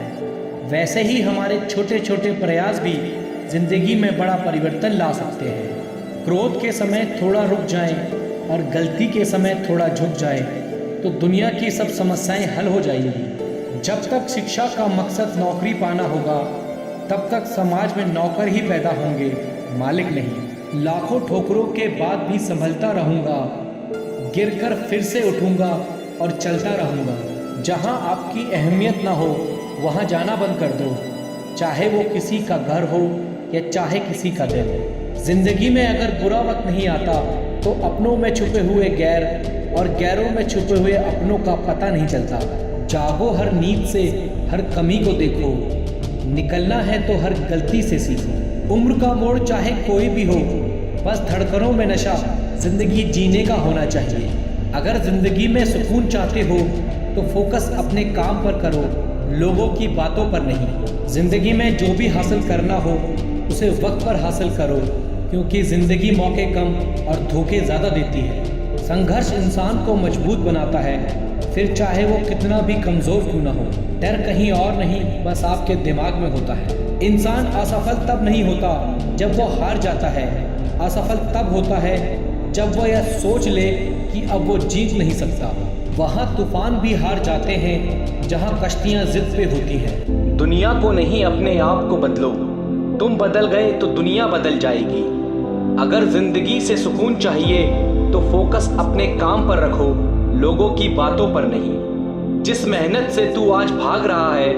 वैसे ही हमारे छोटे छोटे प्रयास भी जिंदगी में बड़ा परिवर्तन ला सकते हैं। क्रोध के समय थोड़ा रुक जाएं और गलती के समय थोड़ा झुक जाएं, तो दुनिया की सब समस्याएं हल हो जाएंगी। जब तक शिक्षा का मकसद नौकरी पाना होगा, तब तक समाज में नौकर ही पैदा होंगे, मालिक नहीं। लाखों ठोकरों के बाद भी संभलता रहूँगा, गिरकर फिर से उठूँगा और चलता रहूँगा। जहाँ आपकी अहमियत ना हो, वहाँ जाना बंद कर दो, चाहे वो किसी का घर हो या चाहे किसी का दिल। जिंदगी में अगर बुरा वक्त नहीं आता, तो अपनों में छुपे हुए गैर और गैरों में छुपे हुए अपनों का पता नहीं चलता। जागो हर नींद से, हर कमी को देखो, निकलना है तो हर गलती से सीखो। उम्र का मोड़ चाहे कोई भी हो, बस धड़कनों में नशा जिंदगी जीने का होना चाहिए। अगर जिंदगी में सुकून चाहते हो तो फोकस अपने काम पर करो, लोगों की बातों पर नहीं। जिंदगी में जो भी हासिल करना हो उसे वक्त पर हासिल करो, क्योंकि जिंदगी मौके कम और धोखे ज़्यादा देती है। संघर्ष इंसान को मजबूत बनाता है, फिर चाहे वो कितना भी कमज़ोर क्यों ना हो। डर कहीं और नहीं, बस आपके दिमाग में होता है। इंसान असफल तब नहीं होता जब वो हार जाता है, असफल तब होता है जब वो यह सोच ले कि अब वो जीत नहीं सकता। वहाँ तूफान भी हार जाते हैं जहाँ कश्तियाँ जिद पे होती हैं। दुनिया को नहीं, अपने आप को बदलो। तुम बदल गए तो दुनिया बदल जाएगी। अगर जिंदगी से सुकून चाहिए तो फोकस अपने काम पर रखो, लोगों की बातों पर नहीं। जिस मेहनत से तू आज भाग रहा है,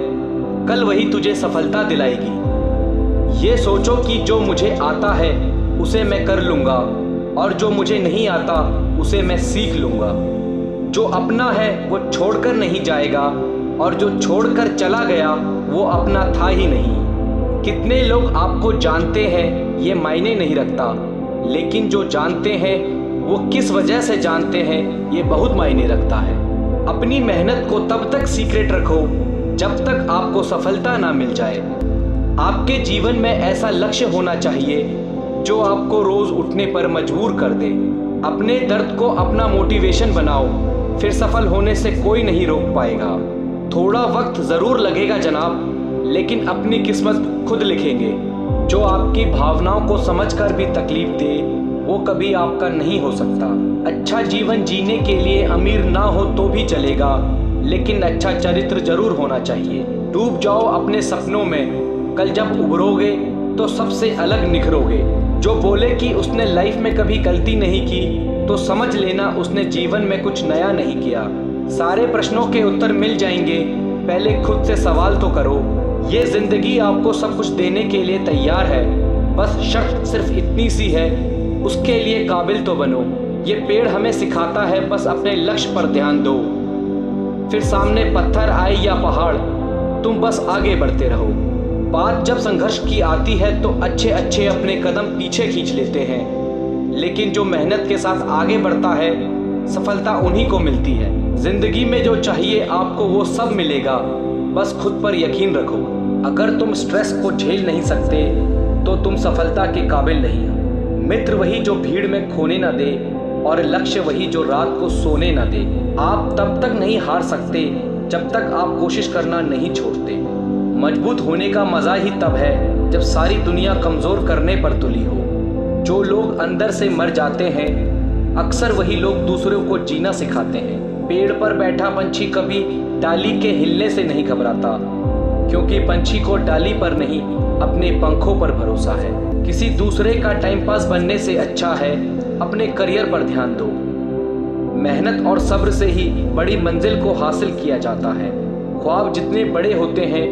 कल वही तुझे सफलता दिलाएगी। ये सोचो कि जो मुझे आता है उसे मैं कर लूँगा, और जो मुझे नहीं आता उसे मैं सीख लूँगा। जो अपना है वो छोड़कर नहीं जाएगा, और जो छोड़कर चला गया वो अपना था ही नहीं। कितने लोग आपको जानते हैं ये मायने नहीं रखता, लेकिन जो जानते हैं वो किस वजह से जानते हैं ये बहुत मायने रखता है। अपनी मेहनत को तब तक सीक्रेट रखो जब तक आपको सफलता ना मिल जाए। आपके जीवन में ऐसा लक्ष्य होना चाहिए जो आपको रोज उठने पर मजबूर कर दे। अपने दर्द को अपना मोटिवेशन बनाओ, फिर सफल होने से कोई नहीं रोक पाएगा। थोड़ा वक्त जरूर लगेगा जनाब, लेकिन अपनी किस्मत खुद लिखेंगे। जो आपकी भावनाओं को समझकर भी तकलीफ दे, वो कभी आपका नहीं हो सकता। अच्छा जीवन जीने के लिए अमीर ना हो तो भी चलेगा, लेकिन अच्छा चरित्र जरूर होना चाहिए। डूब जाओ अपने सपनों में, कल जब उभरोगे तो सबसे अलग निखरोगे। जो बोले कि उसने लाइफ में कभी गलती नहीं की, तो समझ लेना उसने जीवन में कुछ नया नहीं किया। सारे प्रश्नों के उत्तर मिल जाएंगे, पहले खुद से सवाल तो करो। ये जिंदगी आपको सब कुछ देने के लिए तैयार है, बस शर्त सिर्फ इतनी सी है, उसके लिए काबिल तो बनो। ये पेड़ हमें सिखाता है बस अपने लक्ष्य पर ध्यान दो। फिर सामने पत्थर आए या पहाड़, तुम बस आगे बढ़ते रहो। बात जब संघर्ष की आती है तो अच्छे अच्छे अपने कदम पीछे खींच लेते हैं, लेकिन जो मेहनत के साथ आगे बढ़ता है सफलता उन्हीं को मिलती है। जिंदगी में जो चाहिए आपको वो सब मिलेगा, बस खुद पर यकीन रखो। अगर तुम स्ट्रेस को झेल नहीं सकते तो तुम सफलता के काबिल नहीं हो। मित्र वही जो भीड़ में खोने ना दे, और लक्ष्य वही जो रात को सोने ना दे। आप तब तक नहीं हार सकते जब तक आप कोशिश करना नहीं छोड़ते। मजबूत होने का मज़ा ही तब है जब सारी दुनिया कमज़ोर करने पर तुली हो। जो लोग अंदर से मर जाते हैं, अक्सर वही लोग दूसरों को जीना सिखाते हैं। पेड़ पर बैठा पंछी कभी डाली के हिलने से नहीं घबराता, क्योंकि पंछी को डाली पर नहीं अपने पंखों पर भरोसा है। किसी दूसरे का टाइम पास बनने से अच्छा है अपने करियर पर ध्यान दो। मेहनत और सब्र से ही बड़ी मंजिल को हासिल किया जाता है। ख्वाब जितने बड़े होते हैं,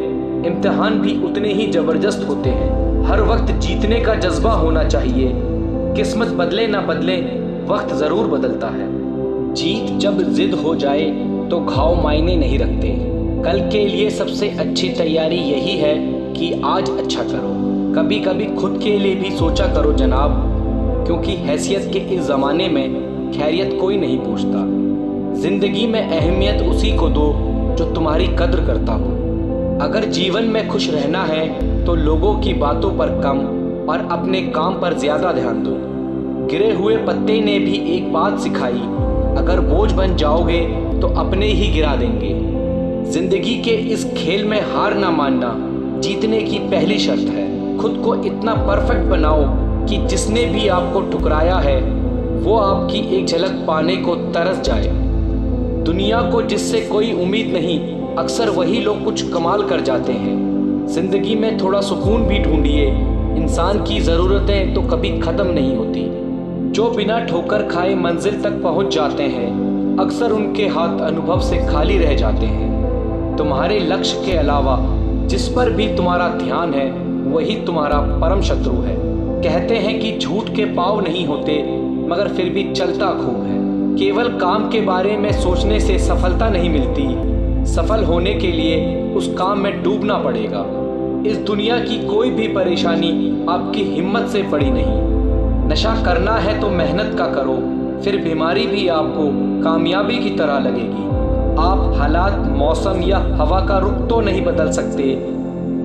इम्तिहान भी उतने ही जबरदस्त होते हैं। हर वक्त जीतने का जज्बा होना चाहिए। किस्मत बदले ना बदले, वक्त ज़रूर बदलता है। जीत जब जिद हो जाए तो घाव मायने नहीं रखते। कल के लिए सबसे अच्छी तैयारी यही है कि आज अच्छा करो। कभी कभी खुद के लिए भी सोचा करो जनाब, क्योंकि हैसियत के इस ज़माने में खैरियत कोई नहीं पूछता। ज़िंदगी में अहमियत उसी को दो जो तुम्हारी कद्र करता हो। अगर जीवन में खुश रहना है तो लोगों की बातों पर कम और अपने काम पर ज़्यादा ध्यान दो। गिरे हुए पत्ते ने भी एक बात सिखाई, अगर बोझ बन जाओगे तो अपने ही गिरा देंगे। जिंदगी के इस खेल में हार ना मानना जीतने की पहली शर्त है। खुद को इतना परफेक्ट बनाओ कि जिसने भी आपको ठुकराया है वो आपकी एक झलक पाने को तरस जाए। दुनिया को जिससे कोई उम्मीद नहीं, अक्सर वही लोग कुछ कमाल कर जाते हैं। जिंदगी में थोड़ा सुकून भी ढूंढिए। इंसान की ज़रूरतें तो कभी ख़त्म नहीं होती। जो बिना ठोकर खाए मंजिल तक पहुंच जाते हैं, अक्सर उनके हाथ अनुभव से खाली रह जाते हैं। तुम्हारे लक्ष्य के अलावा जिस पर भी तुम्हारा ध्यान है वही तुम्हारा परम शत्रु है। कहते हैं कि झूठ के पाँव नहीं होते, मगर फिर भी चलता खूब है। केवल काम के बारे में सोचने से सफलता नहीं मिलती। सफल होने के लिए उस काम में डूबना पड़ेगा। इस दुनिया की कोई भी परेशानी आपकी हिम्मत से बड़ी नहीं। नशा करना है तो मेहनत का करो, फिर बीमारी भी आपको कामयाबी की तरह लगेगी। आप हालात, मौसम या हवा का रुख तो नहीं बदल सकते,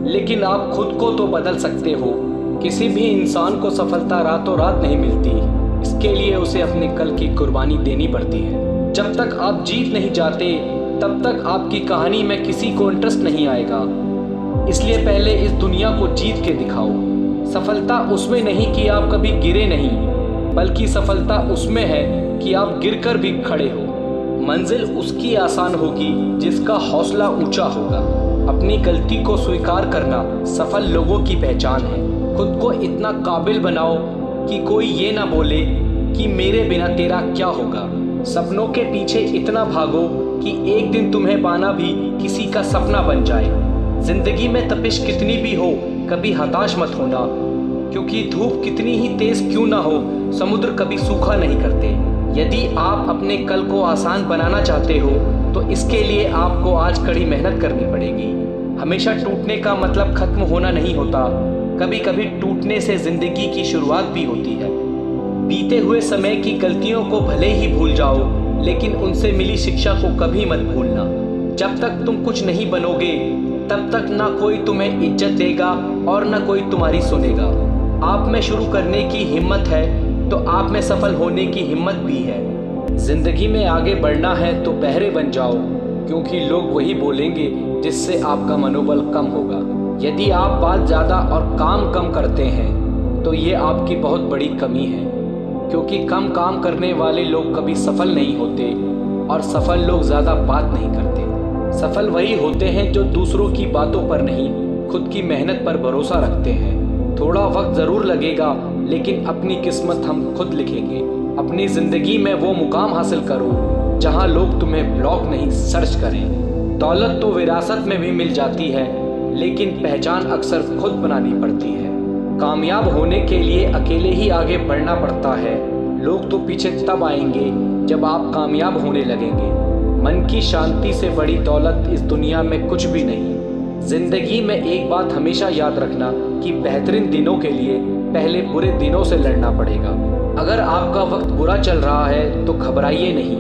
लेकिन आप खुद को तो बदल सकते हो। किसी भी इंसान को सफलता रातों रात नहीं मिलती। इसके लिए उसे अपने कल की कुर्बानी देनी पड़ती है। जब तक आप जीत नहीं जाते तब तक आपकी कहानी में किसी को इंटरेस्ट नहीं आएगा। इसलिए पहले इस दुनिया को जीत के दिखाओ। सफलता उसमें नहीं कि आप कभी गिरे नहीं, बल्कि सफलता उसमें है कि आप गिरकर भी खड़े हो। मंजिल उसकी आसान होगी जिसका हौसला ऊंचा होगा। अपनी गलती को स्वीकार करना सफल लोगों की पहचान है। खुद को इतना काबिल बनाओ कि कोई ये ना बोले कि मेरे बिना तेरा क्या होगा। सपनों के पीछे इतना भागो कि एक दिन तुम्हें पाना भी किसी का सपना बन जाए। जिंदगी में तपिश कितनी भी हो, कभी हताश मत होना, क्योंकि धूप कितनी ही तेज क्यों ना हो, समुद्र कभी सूखा नहीं करते। यदि आप अपने कल को आसान बनाना चाहते हो तो इसके लिए आपको आज कड़ी मेहनत करनी पड़ेगी। हमेशा टूटने का मतलब खत्म होना नहीं होता। कभी कभी टूटने से जिंदगी की शुरुआत भी होती है। बीते हुए समय की गलतियों को भले ही भूल जाओ, लेकिन उनसे मिली शिक्षा को कभी मत भूलना। जब तक तुम कुछ नहीं बनोगे तब तक ना कोई तुम्हें इज्जत देगा और ना कोई तुम्हारी सुनेगा। आप में शुरू करने की हिम्मत है तो आप में सफल होने की हिम्मत भी है। जिंदगी में आगे बढ़ना है तो बहरे बन जाओ, क्योंकि लोग वही बोलेंगे जिससे आपका मनोबल कम होगा। यदि आप बात ज़्यादा और काम कम करते हैं तो ये आपकी बहुत बड़ी कमी है, क्योंकि कम काम करने वाले लोग कभी सफल नहीं होते और सफल लोग ज़्यादा बात नहीं करते। सफल वही होते हैं जो दूसरों की बातों पर नहीं, खुद की मेहनत पर भरोसा रखते हैं। थोड़ा वक्त ज़रूर लगेगा, लेकिन अपनी किस्मत हम खुद लिखेंगे। अपनी ज़िंदगी में वो मुकाम हासिल करो जहाँ लोग तुम्हें ब्लॉक नहीं सर्च करें। दौलत तो विरासत में भी मिल जाती है, लेकिन पहचान अक्सर खुद बनानी पड़ती है। कामयाब होने के लिए अकेले ही आगे बढ़ना पड़ता है। लोग तो पीछे तब आएंगे जब आप कामयाब होने लगेंगे। मन की शांति से बड़ी दौलत इस दुनिया में कुछ भी नहीं। जिंदगी में एक बात हमेशा याद रखना कि बेहतरीन दिनों के लिए पहले बुरे दिनों से लड़ना पड़ेगा। अगर आपका वक्त बुरा चल रहा है तो घबराइए नहीं,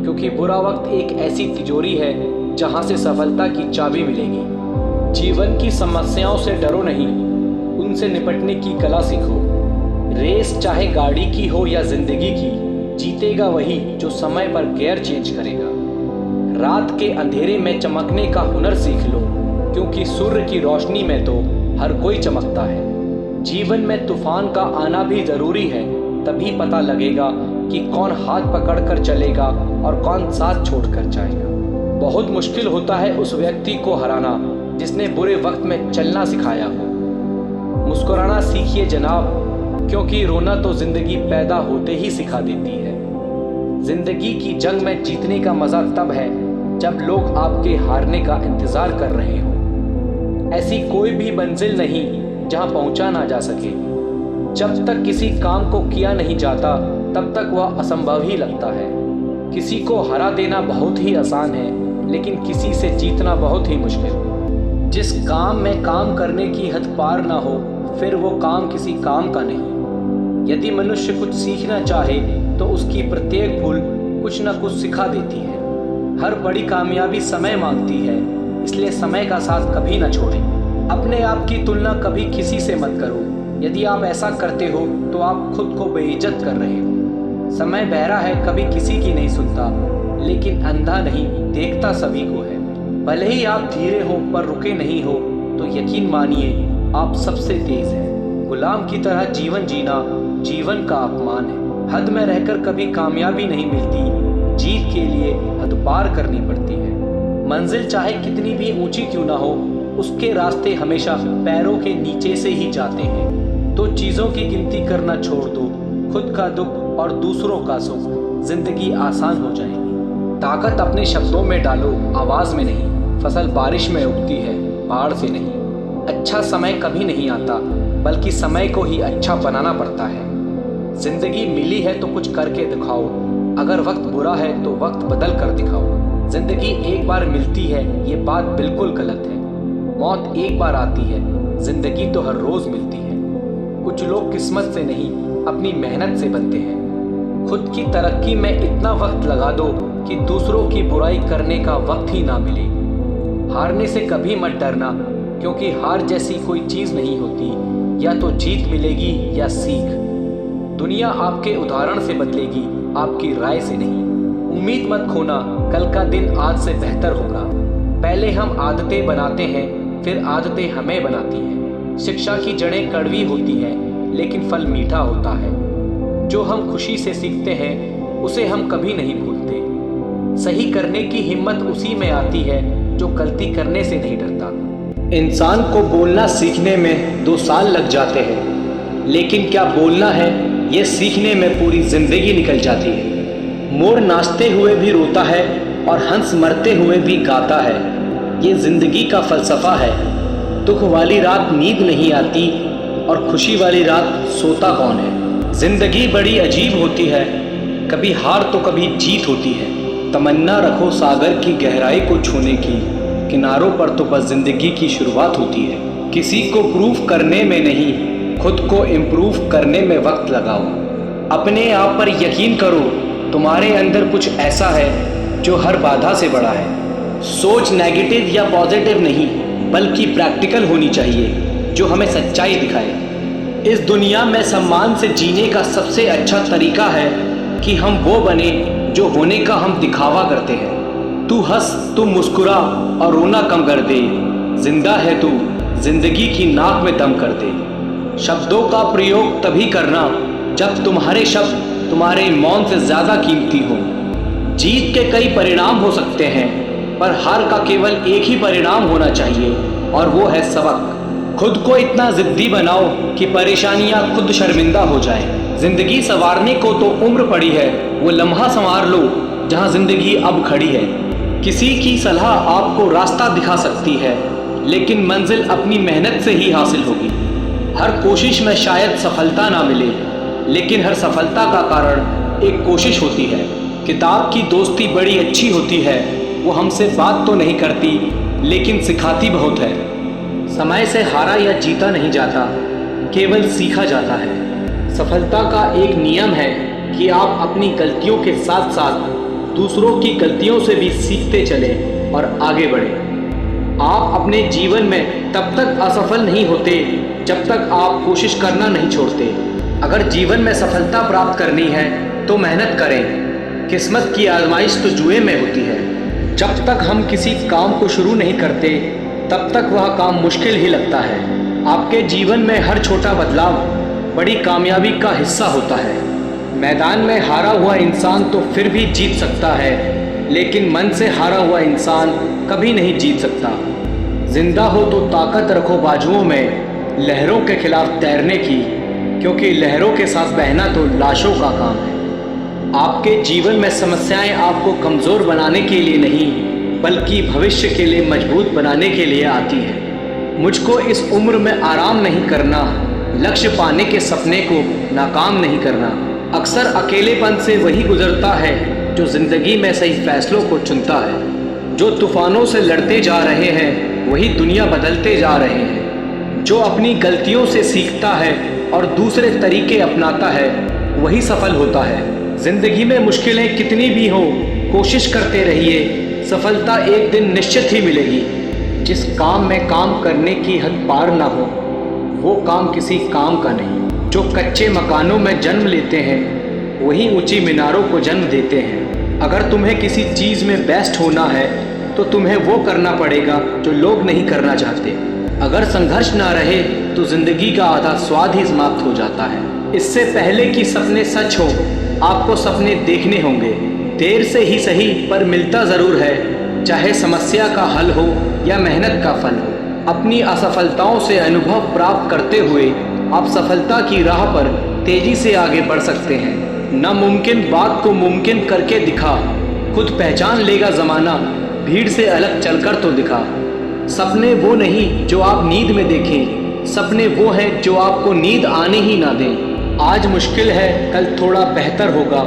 क्योंकि बुरा वक्त एक ऐसी तिजोरी है जहां से सफलता की चाबी मिलेगी। जीवन की समस्याओं से डरो नहीं, उनसे निपटने की कला सीखो। रेस चाहे गाड़ी की हो या जिंदगी की, जीतेगा वही जो समय पर गियर चेंज करेगा। रात के अंधेरे में चमकने का हुनर सीख लो, क्योंकि सूर्य की रोशनी में तो हर कोई चमकता है। जीवन में तूफान का आना भी ज़रूरी है, तभी पता लगेगा कि कौन हाथ पकड़कर चलेगा और कौन साथ छोड़कर जाएगा। बहुत मुश्किल होता है उस व्यक्ति को हराना जिसने बुरे वक्त में चलना सिखाया हो। मुस्कुराना सीखिए जनाब, क्योंकि रोना तो जिंदगी पैदा होते ही सिखा देती है। जिंदगी की जंग में जीतने का मज़ा तब है जब लोग आपके हारने का इंतज़ार कर रहे हो। ऐसी कोई भी मंजिल नहीं जहां पहुंचा ना जा सके। जब तक किसी काम को किया नहीं जाता तब तक वह असंभव ही लगता है। किसी को हरा देना बहुत ही आसान है, लेकिन किसी से जीतना बहुत ही मुश्किल। जिस काम में काम करने की हद पार ना हो, फिर वो काम किसी काम का नहीं। यदि मनुष्य कुछ सीखना चाहे तो उसकी प्रत्येक भूल कुछ न कुछ सिखा देती है। हर बड़ी कामयाबी समय मांगती है, इसलिए समय का साथ कभी न छोड़ें। अपने आप की तुलना कभी किसी से मत करो। यदि आप ऐसा करते हो तो आप खुद को बेइज्जत कर रहे हो। समय बहरा है, कभी किसी की नहीं सुनता, लेकिन अंधा नहीं, देखता सभी को है। भले ही आप धीरे हो पर रुके नहीं हो, तो यकीन मानिए आप सबसे तेज हैं। गुलाम की तरह जीवन जीना जीवन का अपमान है। हद में रहकर कभी कामयाबी नहीं मिलती, जीत के लिए हद पार करनी पड़ती है। मंजिल चाहे कितनी भी ऊंची क्यों ना हो, उसके रास्ते हमेशा पैरों के नीचे से ही जाते हैं। तो चीज़ों की गिनती करना छोड़ दो, खुद का दुख और दूसरों का सुख, जिंदगी आसान हो जाएगी। ताकत अपने शब्दों में डालो, आवाज़ में नहीं। फसल बारिश में उगती है, बाढ़ से नहीं। अच्छा समय कभी नहीं आता, बल्कि समय को ही अच्छा बनाना पड़ता है। जिंदगी मिली है तो कुछ करके दिखाओ। अगर वक्त बुरा है तो वक्त बदल कर दिखाओ। जिंदगी एक बार मिलती है, ये बात बिल्कुल गलत है। मौत एक बार आती है, जिंदगी तो हर रोज मिलती है। कुछ लोग किस्मत से नहीं, अपनी मेहनत से बनते हैं। खुद की तरक्की में इतना वक्त लगा दो कि दूसरों की बुराई करने का वक्त ही ना मिले। हारने से कभी मत डरना, क्योंकि हार जैसी कोई चीज़ नहीं होती। या तो जीत मिलेगी या सीख। दुनिया आपके उदाहरण से बदलेगी, आपकी राय से नहीं। उम्मीद मत खोना, कल का दिन आज से बेहतर होगा। पहले हम आदतें बनाते हैं, फिर आदतें हमें बनाती हैं। शिक्षा की जड़ें कड़वी होती हैं, लेकिन फल मीठा होता है। जो हम खुशी से सीखते हैं, उसे हम कभी नहीं भूलते। सही करने की हिम्मत उसी में आती है जो गलती करने से नहीं डरता। इंसान को बोलना सीखने में 2 साल लग जाते हैं, लेकिन क्या बोलना है ये सीखने में पूरी जिंदगी निकल जाती है। मोर नाचते हुए भी रोता है और हंस मरते हुए भी गाता है। ये जिंदगी का फलसफा है। दुख वाली रात नींद नहीं आती और खुशी वाली रात सोता कौन है। जिंदगी बड़ी अजीब होती है, कभी हार तो कभी जीत होती है। तमन्ना रखो सागर की गहराई को छूने की, किनारों पर तो बस जिंदगी की शुरुआत होती है। किसी को प्रूफ करने में नहीं, खुद को इम्प्रूव करने में वक्त लगाओ। अपने आप पर यकीन करो, तुम्हारे अंदर कुछ ऐसा है जो हर बाधा से बड़ा है। सोच नेगेटिव या पॉजिटिव नहीं, बल्कि प्रैक्टिकल होनी चाहिए, जो हमें सच्चाई दिखाए। इस दुनिया में सम्मान से जीने का सबसे अच्छा तरीका है कि हम वो बने जो होने का हम दिखावा करते हैं। तू हंस, तू मुस्कुरा और रोना कम कर दे। जिंदा है तू, जिंदगी की नाक में दम कर दे। शब्दों का प्रयोग तभी करना जब तुम्हारे शब्द तुम्हारे मौन से ज़्यादा कीमती हो। जीत के कई परिणाम हो सकते हैं, पर हार का केवल एक ही परिणाम होना चाहिए, और वो है सबक। खुद को इतना जिद्दी बनाओ कि परेशानियां खुद शर्मिंदा हो जाएं। जिंदगी संवारने को तो उम्र पड़ी है, वो लम्हा संवार लो जहां जिंदगी अब खड़ी है। किसी की सलाह आपको रास्ता दिखा सकती है, लेकिन मंजिल अपनी मेहनत से ही हासिल होगी। हर कोशिश में शायद सफलता ना मिले, लेकिन हर सफलता का कारण एक कोशिश होती है। किताब की दोस्ती बड़ी अच्छी होती है, वो हमसे बात तो नहीं करती, लेकिन सिखाती बहुत है। समय से हारा या जीता नहीं जाता, केवल सीखा जाता है। सफलता का एक नियम है कि आप अपनी गलतियों के साथ साथ दूसरों की गलतियों से भी सीखते चलें और आगे बढ़ें। आप अपने जीवन में तब तक असफल नहीं होते जब तक आप कोशिश करना नहीं छोड़ते। अगर जीवन में सफलता प्राप्त करनी है तो मेहनत करें। किस्मत की आजमाइश तो जुए में होती है। जब तक हम किसी काम को शुरू नहीं करते तब तक वह काम मुश्किल ही लगता है। आपके जीवन में हर छोटा बदलाव बड़ी कामयाबी का हिस्सा होता है। मैदान में हारा हुआ इंसान तो फिर भी जीत सकता है, लेकिन मन से हारा हुआ इंसान कभी नहीं जीत सकता। जिंदा हो तो ताकत रखो बाजुओं में लहरों के खिलाफ तैरने की, क्योंकि लहरों के साथ बहना तो लाशों का काम है। आपके जीवन में समस्याएं आपको कमज़ोर बनाने के लिए नहीं, बल्कि भविष्य के लिए मजबूत बनाने के लिए आती है। मुझको इस उम्र में आराम नहीं करना, लक्ष्य पाने के सपने को नाकाम नहीं करना। अक्सर अकेलेपन से वही गुजरता है जो ज़िंदगी में सही फैसलों को चुनता है। जो तूफानों से लड़ते जा रहे हैं वही दुनिया बदलते जा रहे हैं। जो अपनी गलतियों से सीखता है और दूसरे तरीके अपनाता है वही सफल होता है। ज़िंदगी में मुश्किलें कितनी भी हो, कोशिश करते रहिए, सफलता एक दिन निश्चित ही मिलेगी। जिस काम में काम करने की हद पार ना हो वो काम किसी काम का नहीं। जो कच्चे मकानों में जन्म लेते हैं वही ऊंची मीनारों को जन्म देते हैं। अगर तुम्हें किसी चीज़ में बेस्ट होना है तो तुम्हें वो करना पड़ेगा जो लोग नहीं करना चाहते। अगर संघर्ष ना रहे तो ज़िंदगी का आधा स्वाद ही समाप्त हो जाता है। इससे पहले कि सपने सच हो आपको सपने देखने होंगे। देर से ही सही पर मिलता ज़रूर है, चाहे समस्या का हल हो या मेहनत का फल हो। अपनी असफलताओं से अनुभव प्राप्त करते हुए आप सफलता की राह पर तेजी से आगे बढ़ सकते हैं। नामुमकिन बात को मुमकिन करके दिखा, खुद पहचान लेगा ज़माना, भीड़ से अलग चलकर तो दिखा। सपने वो नहीं जो आप नींद में देखें, सपने वो हैं जो आपको नींद आने ही ना दें। आज मुश्किल है कल थोड़ा बेहतर होगा,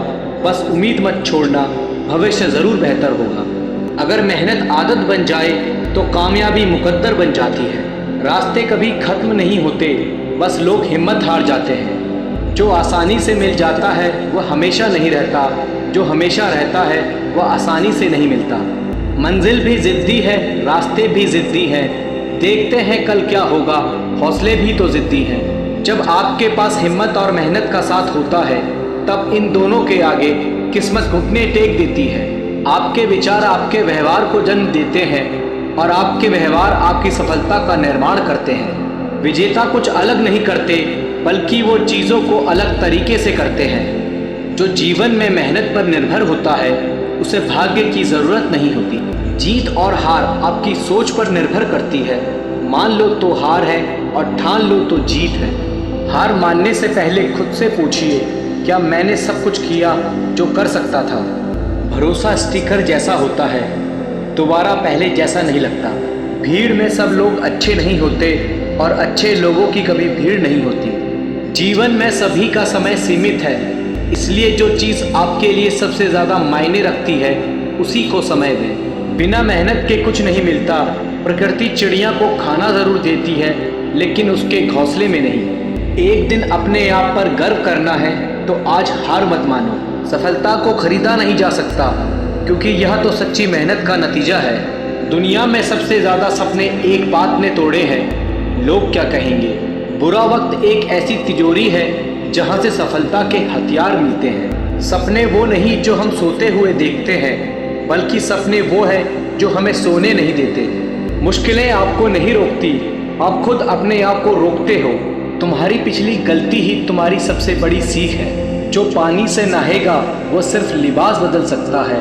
बस उम्मीद मत छोड़ना, भविष्य ज़रूर बेहतर होगा। अगर मेहनत आदत बन जाए तो कामयाबी मुकद्दर बन जाती है। रास्ते कभी ख़त्म नहीं होते, बस लोग हिम्मत हार जाते हैं। जो आसानी से मिल जाता है वह हमेशा नहीं रहता, जो हमेशा रहता है वह आसानी से नहीं मिलता। मंजिल भी ज़िद्दी है, रास्ते भी ज़िद्दी हैं, देखते हैं कल क्या होगा, हौसले भी तो ज़िद्दी हैं। जब आपके पास हिम्मत और मेहनत का साथ होता है तब इन दोनों के आगे किस्मत घुटने टेक देती है। आपके विचार आपके व्यवहार को जन्म देते हैं और आपके व्यवहार आपकी सफलता का निर्माण करते हैं। विजेता कुछ अलग नहीं करते, बल्कि वो चीज़ों को अलग तरीके से करते हैं। जो जीवन में मेहनत पर निर्भर होता है उसे भाग्य की ज़रूरत नहीं होती। जीत और हार आपकी सोच पर निर्भर करती है। मान लो तो हार है और ठान लो तो जीत है। हार मानने से पहले खुद से पूछिए, क्या मैंने सब कुछ किया जो कर सकता था? भरोसा स्टिकर जैसा होता है, दोबारा पहले जैसा नहीं लगता। भीड़ में सब लोग अच्छे नहीं होते और अच्छे लोगों की कभी भीड़ नहीं होती। जीवन में सभी का समय सीमित है, इसलिए जो चीज़ आपके लिए सबसे ज़्यादा मायने रखती है उसी को समय दें। बिना मेहनत के कुछ नहीं मिलता। प्रकृति चिड़िया को खाना ज़रूर देती है, लेकिन उसके घोंसले में नहीं। एक दिन अपने आप पर गर्व करना है तो आज हार मत मानो। सफलता को खरीदा नहीं जा सकता, क्योंकि यह तो सच्ची मेहनत का नतीजा है। दुनिया में सबसे ज़्यादा सपने एक बात ने तोड़े हैं, लोग क्या कहेंगे। बुरा वक्त एक ऐसी तिजोरी है जहाँ से सफलता के हथियार मिलते हैं। सपने वो नहीं जो हम सोते हुए देखते हैं, बल्कि सपने वो है जो हमें सोने नहीं देते। मुश्किलें आपको नहीं रोकती, आप खुद अपने आप को रोकते हो। तुम्हारी पिछली गलती ही तुम्हारी सबसे बड़ी सीख है। जो पानी से नहाएगा वो सिर्फ लिबास बदल सकता है,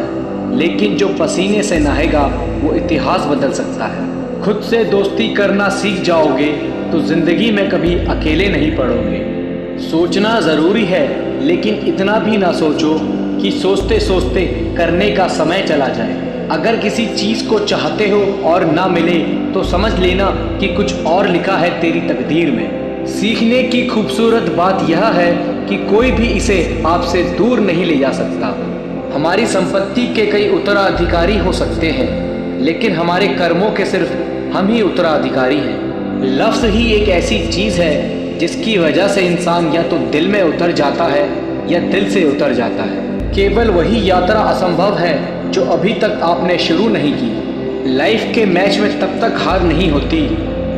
लेकिन जो पसीने से नहाएगा वो इतिहास बदल सकता है। खुद से दोस्ती करना सीख जाओगे तो ज़िंदगी में कभी अकेले नहीं पड़ोगे। सोचना ज़रूरी है, लेकिन इतना भी ना सोचो कि सोचते सोचते करने का समय चला जाए। अगर किसी चीज़ को चाहते हो और ना मिले तो समझ लेना कि कुछ और लिखा है तेरी तकदीर में। सीखने की खूबसूरत बात यह है कि कोई भी इसे आपसे दूर नहीं ले जा सकता। हमारी संपत्ति के कई उत्तराधिकारी हो सकते हैं, लेकिन हमारे कर्मों के सिर्फ हम ही उत्तराधिकारी हैं। लफ्ज़ ही एक ऐसी चीज़ है जिसकी वजह से इंसान या तो दिल में उतर जाता है या दिल से उतर जाता है। केवल वही यात्रा असंभव है जो अभी तक आपने शुरू नहीं की। लाइफ के मैच में तब तक हार नहीं होती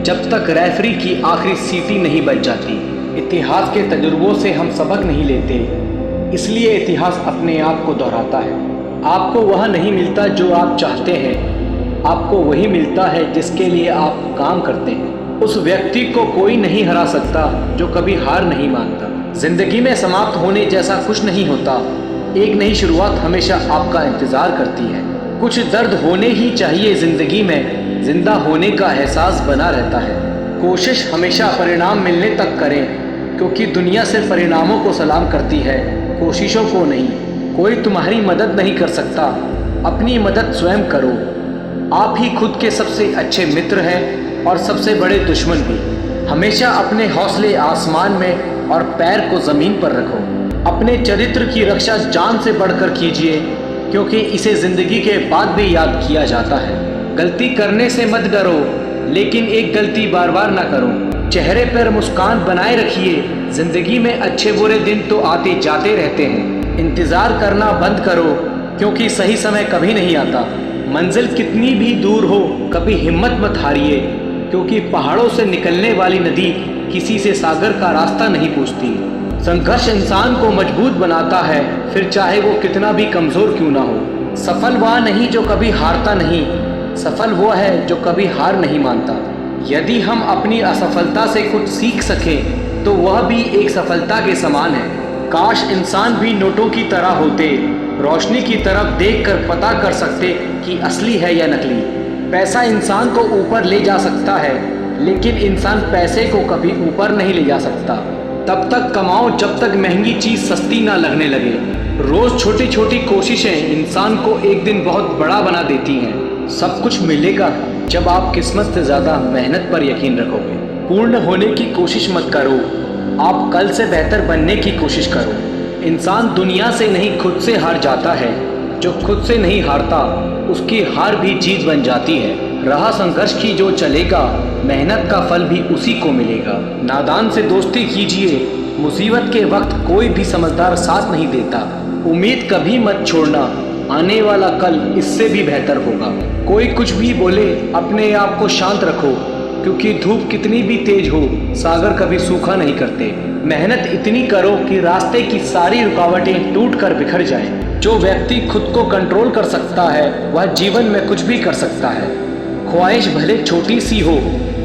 जब तक रेफरी की आखिरी सीटी नहीं बज जाती। इतिहास के तजुर्बों से हम सबक नहीं लेते, इसलिए इतिहास अपने आप को दोहराता है। आपको वह नहीं मिलता जो आप चाहते हैं, आपको वही मिलता है जिसके लिए आप काम करते हैं। उस व्यक्ति को कोई नहीं हरा सकता जो कभी हार नहीं मानता। जिंदगी में समाप्त होने जैसा कुछ नहीं होता, एक नई शुरुआत हमेशा आपका इंतज़ार करती है। कुछ दर्द होने ही चाहिए ज़िंदगी में, जिंदा होने का एहसास बना रहता है। कोशिश हमेशा परिणाम मिलने तक करें, क्योंकि दुनिया सिर्फ परिणामों को सलाम करती है, कोशिशों को नहीं। कोई तुम्हारी मदद नहीं कर सकता, अपनी मदद स्वयं करो। आप ही खुद के सबसे अच्छे मित्र हैं और सबसे बड़े दुश्मन भी। हमेशा अपने हौसले आसमान में और पैर को ज़मीन पर रखो। अपने चरित्र की रक्षा जान से बढ़कर कीजिए, क्योंकि इसे ज़िंदगी के बाद भी याद किया जाता है। गलती करने से मत डरो, लेकिन एक गलती बार बार ना करो। चेहरे पर मुस्कान बनाए रखिए, ज़िंदगी में अच्छे बुरे दिन तो आते जाते रहते हैं। इंतज़ार करना बंद करो, क्योंकि सही समय कभी नहीं आता। मंजिल कितनी भी दूर हो, कभी हिम्मत मत हारिए, क्योंकि पहाड़ों से निकलने वाली नदी किसी से सागर का रास्ता नहीं पूछती। संघर्ष इंसान को मजबूत बनाता है, फिर चाहे वो कितना भी कमज़ोर क्यों ना हो। सफल वह नहीं जो कभी हारता नहीं, सफल वो है जो कभी हार नहीं मानता। यदि हम अपनी असफलता से कुछ सीख सकें तो वह भी एक सफलता के समान है। काश इंसान भी नोटों की तरह होते, रोशनी की तरफ देखकर पता कर सकते कि असली है या नकली। पैसा इंसान को ऊपर ले जा सकता है, लेकिन इंसान पैसे को कभी ऊपर नहीं ले जा सकता। तब तक कमाओ जब तक महंगी चीज़ सस्ती ना लगने लगे। रोज़ छोटी छोटी कोशिशें इंसान को एक दिन बहुत बड़ा बना देती हैं। सब कुछ मिलेगा जब आप किस्मत से ज़्यादा मेहनत पर यकीन रखोगे। पूर्ण होने की कोशिश मत करो, आप कल से बेहतर बनने की कोशिश करो। इंसान दुनिया से नहीं खुद से हार जाता है, जो खुद से नहीं हारता उसकी हार भी जीत बन जाती है। राह संघर्ष की जो चलेगा, मेहनत का फल भी उसी को मिलेगा। नादान से दोस्ती कीजिए, मुसीबत के वक्त कोई भी समझदार साथ नहीं देता। उम्मीद कभी मत छोड़ना, आने वाला कल इससे भी बेहतर होगा। कोई कुछ भी बोले, अपने आप को शांत रखो, क्योंकि धूप कितनी भी तेज हो, सागर कभी सूखा नहीं करते। मेहनत इतनी करो कि रास्ते की सारी रुकावटें टूट कर बिखर जाएं। जो व्यक्ति खुद को कंट्रोल कर सकता है, वह जीवन में कुछ भी कर सकता है। ख्वाहिश भले छोटी सी हो,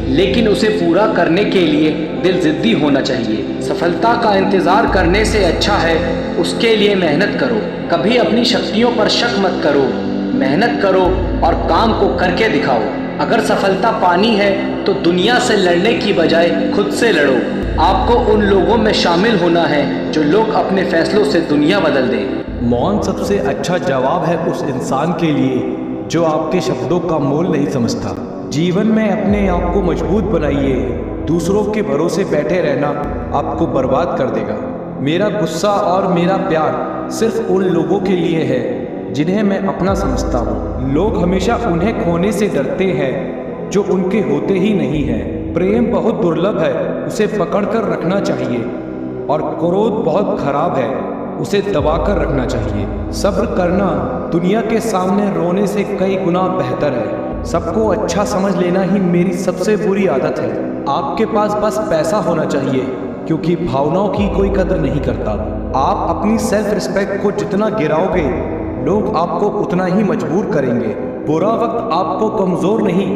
लेकिन उसे पूरा करने के लिए दिल जिद्दी होना चाहिए। सफलता का इंतज़ार करने से अच्छा है उसके लिए मेहनत करो। कभी अपनी शक्तियों पर शक मत करो, मेहनत करो और काम को करके दिखाओ। अगर सफलता पानी है तो दुनिया से लड़ने की बजाय खुद से लड़ो। आपको उन लोगों में शामिल होना है जो लोग अपने फैसलों से दुनिया बदल दें। मौन सबसे अच्छा जवाब है उस इंसान के लिए जो आपके शब्दों का मोल नहीं समझता। जीवन में अपने आप को मजबूत बनाइए, दूसरों के भरोसे बैठे रहना आपको बर्बाद कर देगा। मेरा गुस्सा और मेरा प्यार सिर्फ उन लोगों के लिए है जिन्हें मैं अपना समझता हूँ। लोग हमेशा उन्हें खोने से डरते हैं जो उनके होते ही नहीं है। प्रेम बहुत दुर्लभ है, उसे पकड़ कर रखना चाहिए, और क्रोध बहुत खराब है, उसे दबा कर रखना चाहिए। सब्र करना दुनिया के सामने रोने से कई गुना बेहतर है। सबको अच्छा समझ लेना ही मेरी सबसे बुरी आदत है। आपके पास बस पैसा होना चाहिए, क्योंकि भावनाओं की कोई कदर नहीं करता। आप अपनी सेल्फ रिस्पेक्ट को जितना गिराओगे, लोग आपको उतना ही मजबूर करेंगे। बुरा वक्त आपको कमज़ोर नहीं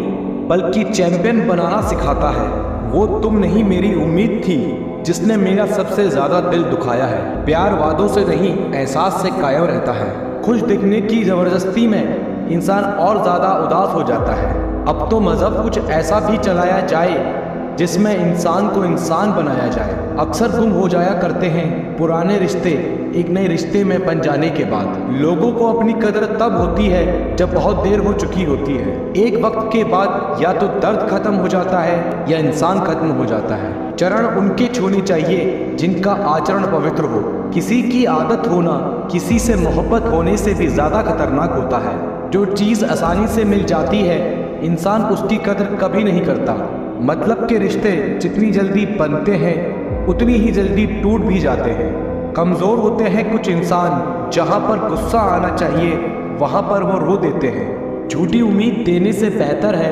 बल्कि चैंपियन बनाना सिखाता है। वो तुम नहीं, मेरी उम्मीद थी जिसने मेरा सबसे ज़्यादा दिल दुखाया है। प्यार वादों से नहीं, एहसास से कायम रहता है। खुश दिखने की ज़बरदस्ती में इंसान और ज़्यादा उदास हो जाता है। अब तो मज़हब कुछ ऐसा भी चलाया जाए जिसमें इंसान को इंसान बनाया जाए। अक्सर गुम हो जाया करते हैं पुराने रिश्ते एक नए रिश्ते में बन जाने के बाद। लोगों को अपनी कदर तब होती है जब बहुत देर हो चुकी होती है। एक वक्त के बाद या तो दर्द खत्म हो जाता है या इंसान खत्म हो जाता है। चरण उनके छूने चाहिए जिनका आचरण पवित्र हो। किसी की आदत होना किसी से मोहब्बत होने से भी ज़्यादा खतरनाक होता है। जो चीज़ आसानी से मिल जाती है, इंसान उसकी कदर कभी नहीं करता। मतलब के रिश्ते जितनी जल्दी बनते हैं उतनी ही जल्दी टूट भी जाते हैं। कमज़ोर होते हैं कुछ इंसान, जहाँ पर गुस्सा आना चाहिए वहाँ पर वो रो देते हैं। झूठी उम्मीद देने से बेहतर है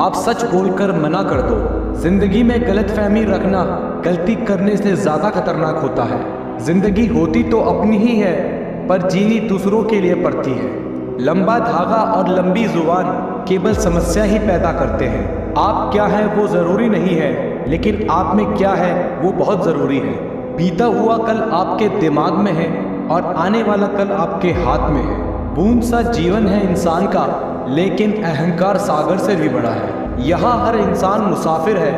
आप सच बोलकर मना कर दो। जिंदगी में गलतफहमी रखना गलती करने से ज़्यादा खतरनाक होता है। जिंदगी होती तो अपनी ही है, पर जीनी दूसरों के लिए पड़ती है। लंबा धागा और लंबी जुबान केवल समस्या ही पैदा करते हैं। आप क्या हैं वो ज़रूरी नहीं है, लेकिन आप में क्या है वो बहुत ज़रूरी है। बीता हुआ कल आपके दिमाग में है, और आने वाला कल आपके हाथ में है। बूंद सा जीवन है इंसान का, लेकिन अहंकार सागर से भी बड़ा है। यहाँ हर इंसान मुसाफिर है,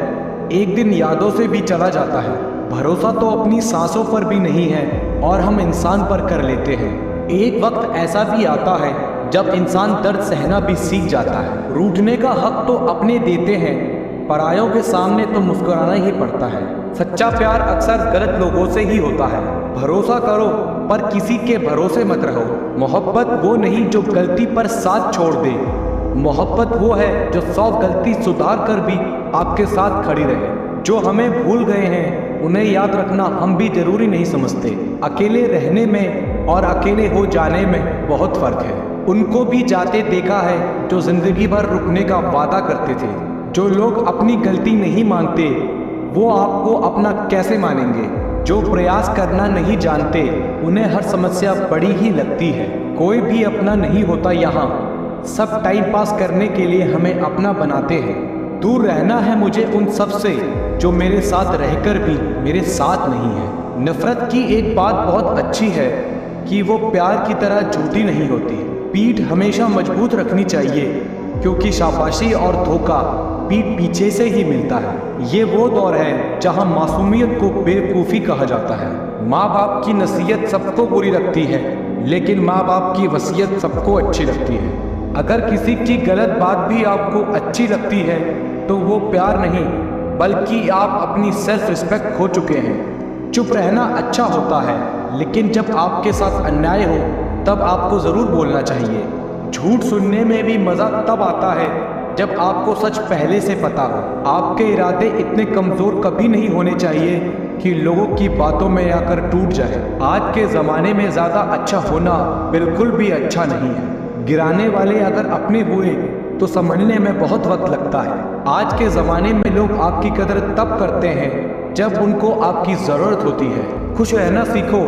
एक दिन यादों से भी चला जाता है। भरोसा तो अपनी सांसों पर भी नहीं है और हम इंसान पर कर लेते हैं। एक वक्त ऐसा भी आता है जब इंसान दर्द सहना भी सीख जाता है। रूठने का हक तो अपने देते हैं, परायों के सामने तो मुस्कुराना ही पड़ता है। सच्चा प्यार अक्सर गलत लोगों से ही होता है। भरोसा करो पर किसी के भरोसे मत रहो। मोहब्बत वो नहीं जो गलती पर साथ छोड़ दे, मोहब्बत वो है जो 100 गलती सुधार कर भी आपके साथ खड़ी रहे। जो हमें भूल गए हैं उन्हें याद रखना हम भी जरूरी नहीं समझते। अकेले रहने में और अकेले हो जाने में बहुत फर्क है। उनको भी जाते देखा है जो जिंदगी भर रुकने का वादा करते थे। जो लोग अपनी गलती नहीं मानते वो आपको अपना कैसे मानेंगे। जो प्रयास करना नहीं जानते उन्हें हर समस्या बड़ी ही लगती है। कोई भी अपना नहीं होता यहाँ, सब टाइम पास करने के लिए हमें अपना बनाते हैं। दूर रहना है मुझे उन सब से जो मेरे साथ रहकर भी मेरे साथ नहीं है। नफरत की एक बात बहुत अच्छी है कि वो प्यार की तरह झूठी नहीं होती। पीठ हमेशा मजबूत रखनी चाहिए, क्योंकि शाबाशी और धोखा पीठ पीछे से ही मिलता है। ये वो दौर है जहां मासूमियत को बेवकूफ़ी कहा जाता है। माँ बाप की नसीहत सबको बुरी लगती है, लेकिन माँ बाप की वसीयत सबको अच्छी लगती है। अगर किसी की गलत बात भी आपको अच्छी लगती है तो वो प्यार नहीं, बल्कि आप अपनी सेल्फ रिस्पेक्ट खो चुके हैं। चुप रहना अच्छा होता है, लेकिन जब आपके साथ अन्याय हो तब आपको ज़रूर बोलना चाहिए। झूठ सुनने में भी मज़ा तब आता है जब आपको सच पहले से पता हो। आपके इरादे इतने कमज़ोर कभी नहीं होने चाहिए कि लोगों की बातों में आकर टूट जाए। आज के ज़माने में ज़्यादा अच्छा होना बिल्कुल भी अच्छा नहीं है। गिराने वाले अगर अपने हुए तो संभलने में बहुत वक्त लगता है। आज के ज़माने में लोग आपकी कदर तब करते हैं जब उनको आपकी ज़रूरत होती है। खुश रहना सीखो,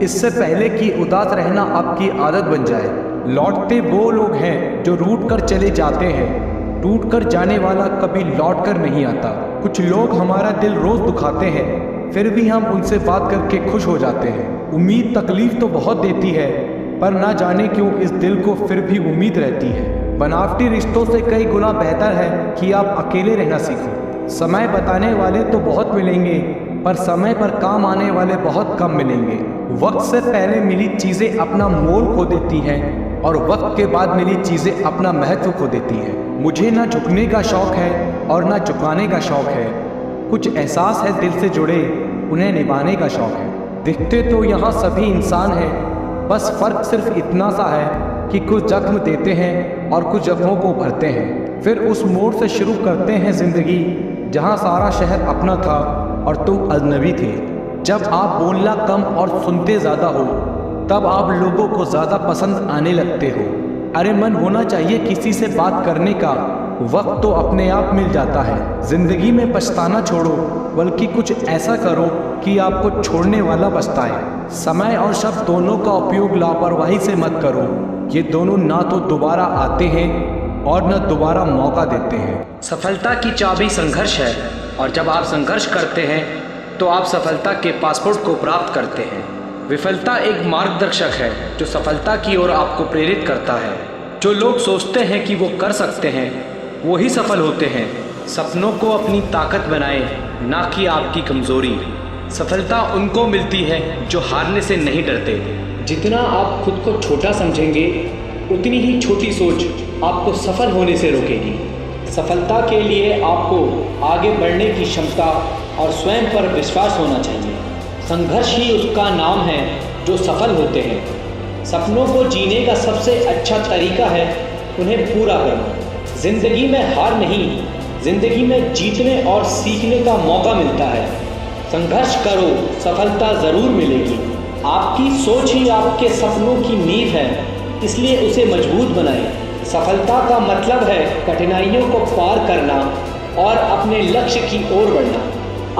इससे पहले कि उदास रहना आपकी आदत बन जाए। लौटते वो लोग हैं जो रूठ कर चले जाते हैं, टूट कर जाने वाला कभी लौट कर नहीं आता। कुछ लोग हमारा दिल रोज़ दुखाते हैं, फिर भी हम उनसे बात करके खुश हो जाते हैं। उम्मीद तकलीफ तो बहुत देती है, पर ना जाने क्यों इस दिल को फिर भी उम्मीद रहती है। बनावटी रिश्तों से कई गुना बेहतर है कि आप अकेले रहना सीखो। समय बताने वाले तो बहुत मिलेंगे, पर समय पर काम आने वाले बहुत कम मिलेंगे। वक्त से पहले मिली चीज़ें अपना मोल खो देती हैं और वक्त के बाद मिली चीज़ें अपना महत्व खो देती हैं। मुझे ना झुकने का शौक़ है और ना झुकाने का शौक़ है। कुछ एहसास है दिल से जुड़े, उन्हें निभाने का शौक़ है। दिखते तो यहाँ सभी इंसान हैं, बस फ़र्क सिर्फ इतना सा है कि कुछ जख्म देते हैं और कुछ जख्मों को भरते हैं। फिर उस मोड़ से शुरू करते हैं ज़िंदगी जहाँ सारा शहर अपना था और तुम अजनबी थे। जब आप बोलना कम और सुनते ज़्यादा हो तब आप लोगों को ज़्यादा पसंद आने लगते हो। अरे मन होना चाहिए किसी से बात करने का, वक्त तो अपने आप मिल जाता है। ज़िंदगी में पछताना छोड़ो, बल्कि कुछ ऐसा करो कि आपको छोड़ने वाला पछताए। समय और शब्द दोनों का उपयोग लापरवाही से मत करो। ये दोनों ना तो दोबारा आते हैं और न दोबारा मौका देते हैं। सफलता की चाबी संघर्ष है, और जब आप संघर्ष करते हैं तो आप सफलता के पासपोर्ट को प्राप्त करते हैं। विफलता एक मार्गदर्शक है जो सफलता की ओर आपको प्रेरित करता है। जो लोग सोचते हैं कि वो कर सकते हैं वो ही सफल होते हैं। सपनों को अपनी ताकत बनाएं, ना कि आपकी कमज़ोरी। सफलता उनको मिलती है जो हारने से नहीं डरते। जितना आप खुद को छोटा समझेंगे उतनी ही छोटी सोच आपको सफल होने से रोकेगी। सफलता के लिए आपको आगे बढ़ने की क्षमता और स्वयं पर विश्वास होना चाहिए। संघर्ष ही उसका नाम है जो सफल होते हैं। सपनों को जीने का सबसे अच्छा तरीका है उन्हें पूरा करना। ज़िंदगी में हार नहीं, ज़िंदगी में जीतने और सीखने का मौका मिलता है। संघर्ष करो, सफलता ज़रूर मिलेगी। आपकी सोच ही आपके सपनों की नींव है, इसलिए उसे मजबूत बनाएं। सफलता का मतलब है कठिनाइयों को पार करना और अपने लक्ष्य की ओर बढ़ना।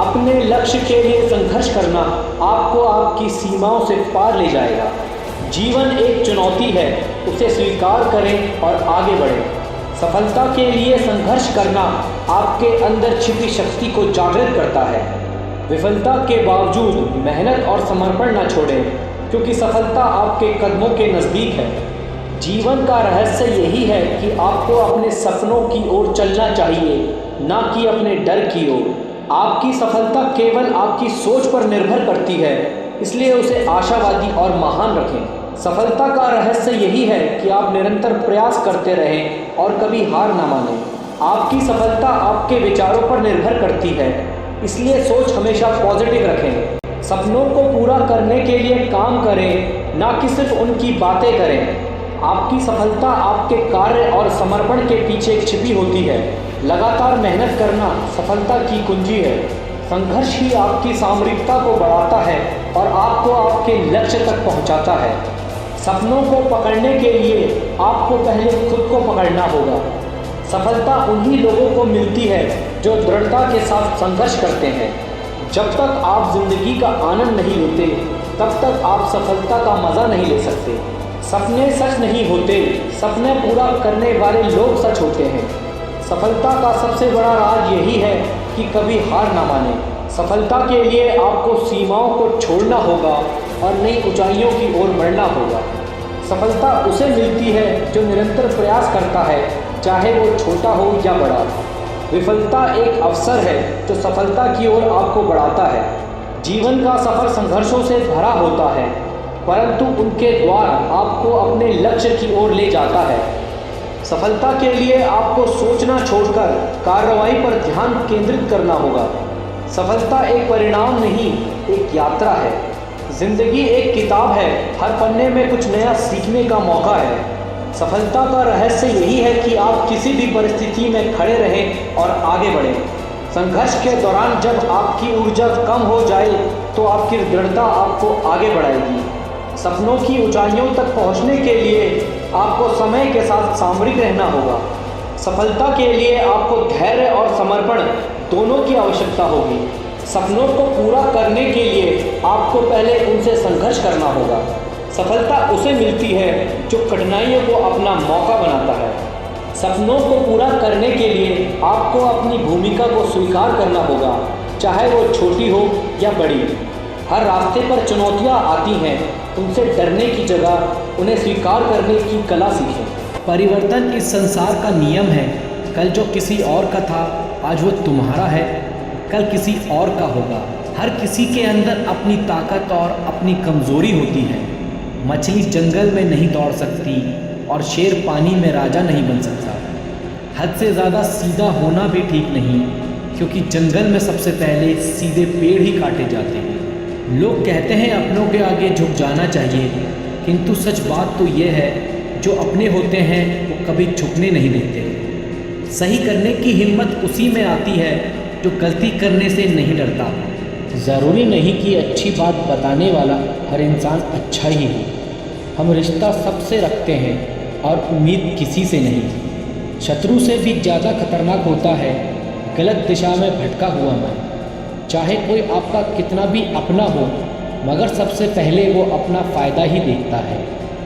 अपने लक्ष्य के लिए संघर्ष करना आपको आपकी सीमाओं से पार ले जाएगा। जीवन एक चुनौती है, उसे स्वीकार करें और आगे बढ़ें। सफलता के लिए संघर्ष करना आपके अंदर छिपी शक्ति को जागृत करता है। विफलता के बावजूद मेहनत और समर्पण न छोड़ें। क्योंकि सफलता आपके कदमों के नज़दीक है। जीवन का रहस्य यही है कि आपको अपने सपनों की ओर चलना चाहिए, ना कि अपने डर की ओर। आपकी सफलता केवल आपकी सोच पर निर्भर करती है, इसलिए उसे आशावादी और महान रखें। सफलता का रहस्य यही है कि आप निरंतर प्रयास करते रहें और कभी हार ना मानें। आपकी सफलता आपके विचारों पर निर्भर करती है, इसलिए सोच हमेशा पॉजिटिव रखें। सपनों को पूरा करने के लिए काम करें, ना कि सिर्फ उनकी बातें करें। आपकी सफलता आपके कार्य और समर्पण के पीछे छिपी होती है। लगातार मेहनत करना सफलता की कुंजी है। संघर्ष ही आपकी सामरिकता को बढ़ाता है और आपको आपके लक्ष्य तक पहुंचाता है। सपनों को पकड़ने के लिए आपको पहले खुद को पकड़ना होगा। सफलता उन्हीं लोगों को मिलती है जो दृढ़ता के साथ संघर्ष करते हैं। जब तक आप जिंदगी का आनंद नहीं लेते, तब तक आप सफलता का मज़ा नहीं ले सकते। सपने सच नहीं होते, सपने पूरा करने वाले लोग सच होते हैं। सफलता का सबसे बड़ा राज यही है कि कभी हार ना माने। सफलता के लिए आपको सीमाओं को छोड़ना होगा और नई ऊंचाइयों की ओर बढ़ना होगा। सफलता उसे मिलती है जो निरंतर प्रयास करता है, चाहे वो छोटा हो या बड़ा। विफलता एक अवसर है जो सफलता की ओर आपको बढ़ाता है। जीवन का सफ़र संघर्षों से भरा होता है, परंतु उनके द्वार आपको अपने लक्ष्य की ओर ले जाता है। सफलता के लिए आपको सोचना छोड़कर कार्रवाई पर ध्यान केंद्रित करना होगा। सफलता एक परिणाम नहीं, एक यात्रा है। जिंदगी एक किताब है, हर पन्ने में कुछ नया सीखने का मौका है। सफलता का रहस्य यही है कि आप किसी भी परिस्थिति में खड़े रहें और आगे बढ़ें। संघर्ष के दौरान जब आपकी ऊर्जा कम हो जाए तो आपकी दृढ़ता आपको आगे बढ़ाएगी। सपनों की ऊंचाइयों तक पहुंचने के लिए आपको समय के साथ सामरिक रहना होगा। सफलता के लिए आपको धैर्य और समर्पण दोनों की आवश्यकता होगी। सपनों को पूरा करने के लिए आपको पहले उनसे संघर्ष करना होगा। सफलता उसे मिलती है जो कठिनाइयों को अपना मौका बनाता है। सपनों को पूरा करने के लिए आपको अपनी भूमिका को स्वीकार करना होगा, चाहे वो छोटी हो या बड़ी। हर रास्ते पर चुनौतियाँ आती हैं, उनसे डरने की जगह उन्हें स्वीकार करने की कला सीखें। परिवर्तन इस संसार का नियम है। कल जो किसी और का था, आज वो तुम्हारा है, कल किसी और का होगा। हर किसी के अंदर अपनी ताकत और अपनी कमज़ोरी होती है। मछली जंगल में नहीं दौड़ सकती और शेर पानी में राजा नहीं बन सकता। हद से ज़्यादा सीधा होना भी ठीक नहीं, क्योंकि जंगल में सबसे पहले सीधे पेड़ ही काटे जाते हैं। लोग कहते हैं अपनों के आगे झुक जाना चाहिए, किंतु सच बात तो ये है, जो अपने होते हैं वो कभी झुकने नहीं देते। सही करने की हिम्मत उसी में आती है जो गलती करने से नहीं डरता। ज़रूरी नहीं कि अच्छी बात बताने वाला हर इंसान अच्छा ही हो। हम रिश्ता सबसे रखते हैं और उम्मीद किसी से नहीं। शत्रु से भी ज़्यादा खतरनाक होता है गलत दिशा में भटका हुआ मन। चाहे कोई आपका कितना भी अपना हो, मगर सबसे पहले वो अपना फ़ायदा ही देखता है।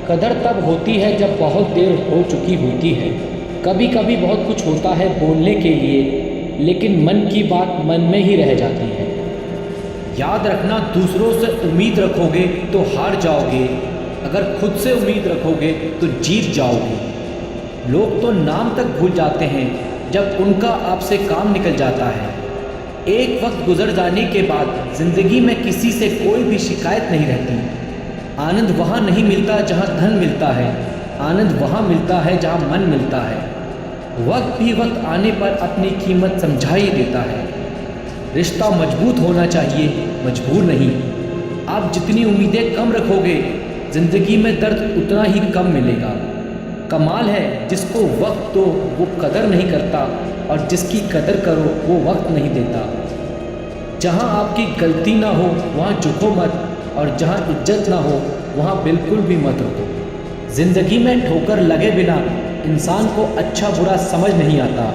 कदर तब होती है जब बहुत देर हो चुकी होती है। कभी कभी बहुत कुछ होता है बोलने के लिए, लेकिन मन की बात मन में ही रह जाती है। याद रखना, दूसरों से उम्मीद रखोगे तो हार जाओगे, अगर खुद से उम्मीद रखोगे तो जीत जाओगे। लोग तो नाम तक भूल जाते हैं जब उनका आपसे काम निकल जाता है। एक वक्त गुजर जाने के बाद ज़िंदगी में किसी से कोई भी शिकायत नहीं रहती। आनंद वहाँ नहीं मिलता जहाँ धन मिलता है, आनंद वहाँ मिलता है जहाँ मन मिलता है। वक्त भी वक्त आने पर अपनी कीमत समझा ही देता है। रिश्ता मजबूत होना चाहिए, मजबूर नहीं। आप जितनी उम्मीदें कम रखोगे, ज़िंदगी में दर्द उतना ही कम मिलेगा। कमाल है जिसको वक्त दो वो कदर नहीं करता, और जिसकी कदर करो वो वक्त नहीं देता। जहाँ आपकी गलती ना हो वहाँ झुको मत, और जहाँ इज्जत ना हो वहाँ बिल्कुल भी मत रुको। ज़िंदगी में ठोकर लगे बिना इंसान को अच्छा बुरा समझ नहीं आता।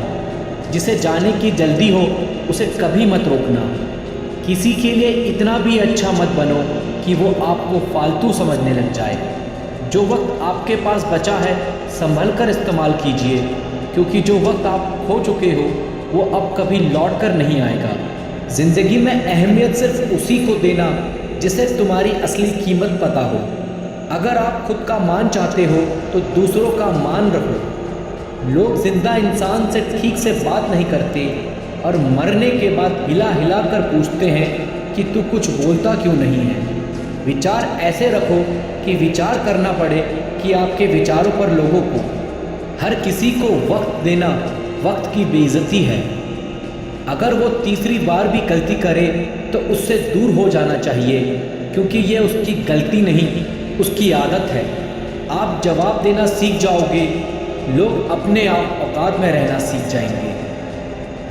जिसे जाने की जल्दी हो उसे कभी मत रोकना। किसी के लिए इतना भी अच्छा मत बनो कि वो आपको फालतू समझने लग जाए। जो वक्त आपके पास बचा है संभल कर इस्तेमाल कीजिए, क्योंकि जो वक्त आप खो चुके हो वो अब कभी लौट कर नहीं आएगा। ज़िंदगी में अहमियत सिर्फ उसी को देना जिसे तुम्हारी असली कीमत पता हो। अगर आप खुद का मान चाहते हो तो दूसरों का मान रखो। लोग जिंदा इंसान से ठीक से बात नहीं करते और मरने के बाद हिला हिला कर पूछते हैं कि तू कुछ बोलता क्यों नहीं है। विचार ऐसे रखो कि विचार करना पड़े कि आपके विचारों पर लोगों को। हर किसी को वक्त देना वक्त की बेइज्जती है। अगर वो तीसरी बार भी गलती करे तो उससे दूर हो जाना चाहिए, क्योंकि ये उसकी गलती नहीं, उसकी आदत है। आप जवाब देना सीख जाओगे, लोग अपने आप औकात में रहना सीख जाएंगे।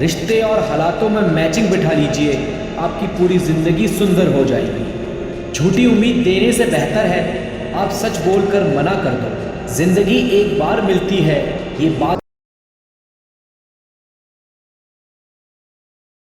रिश्ते और हालातों में मैचिंग बिठा लीजिए, आपकी पूरी ज़िंदगी सुंदर हो जाएगी। झूठी उम्मीद देने से बेहतर है आप सच बोलकर मना कर दो। ज़िंदगी एक बार मिलती है, ये बात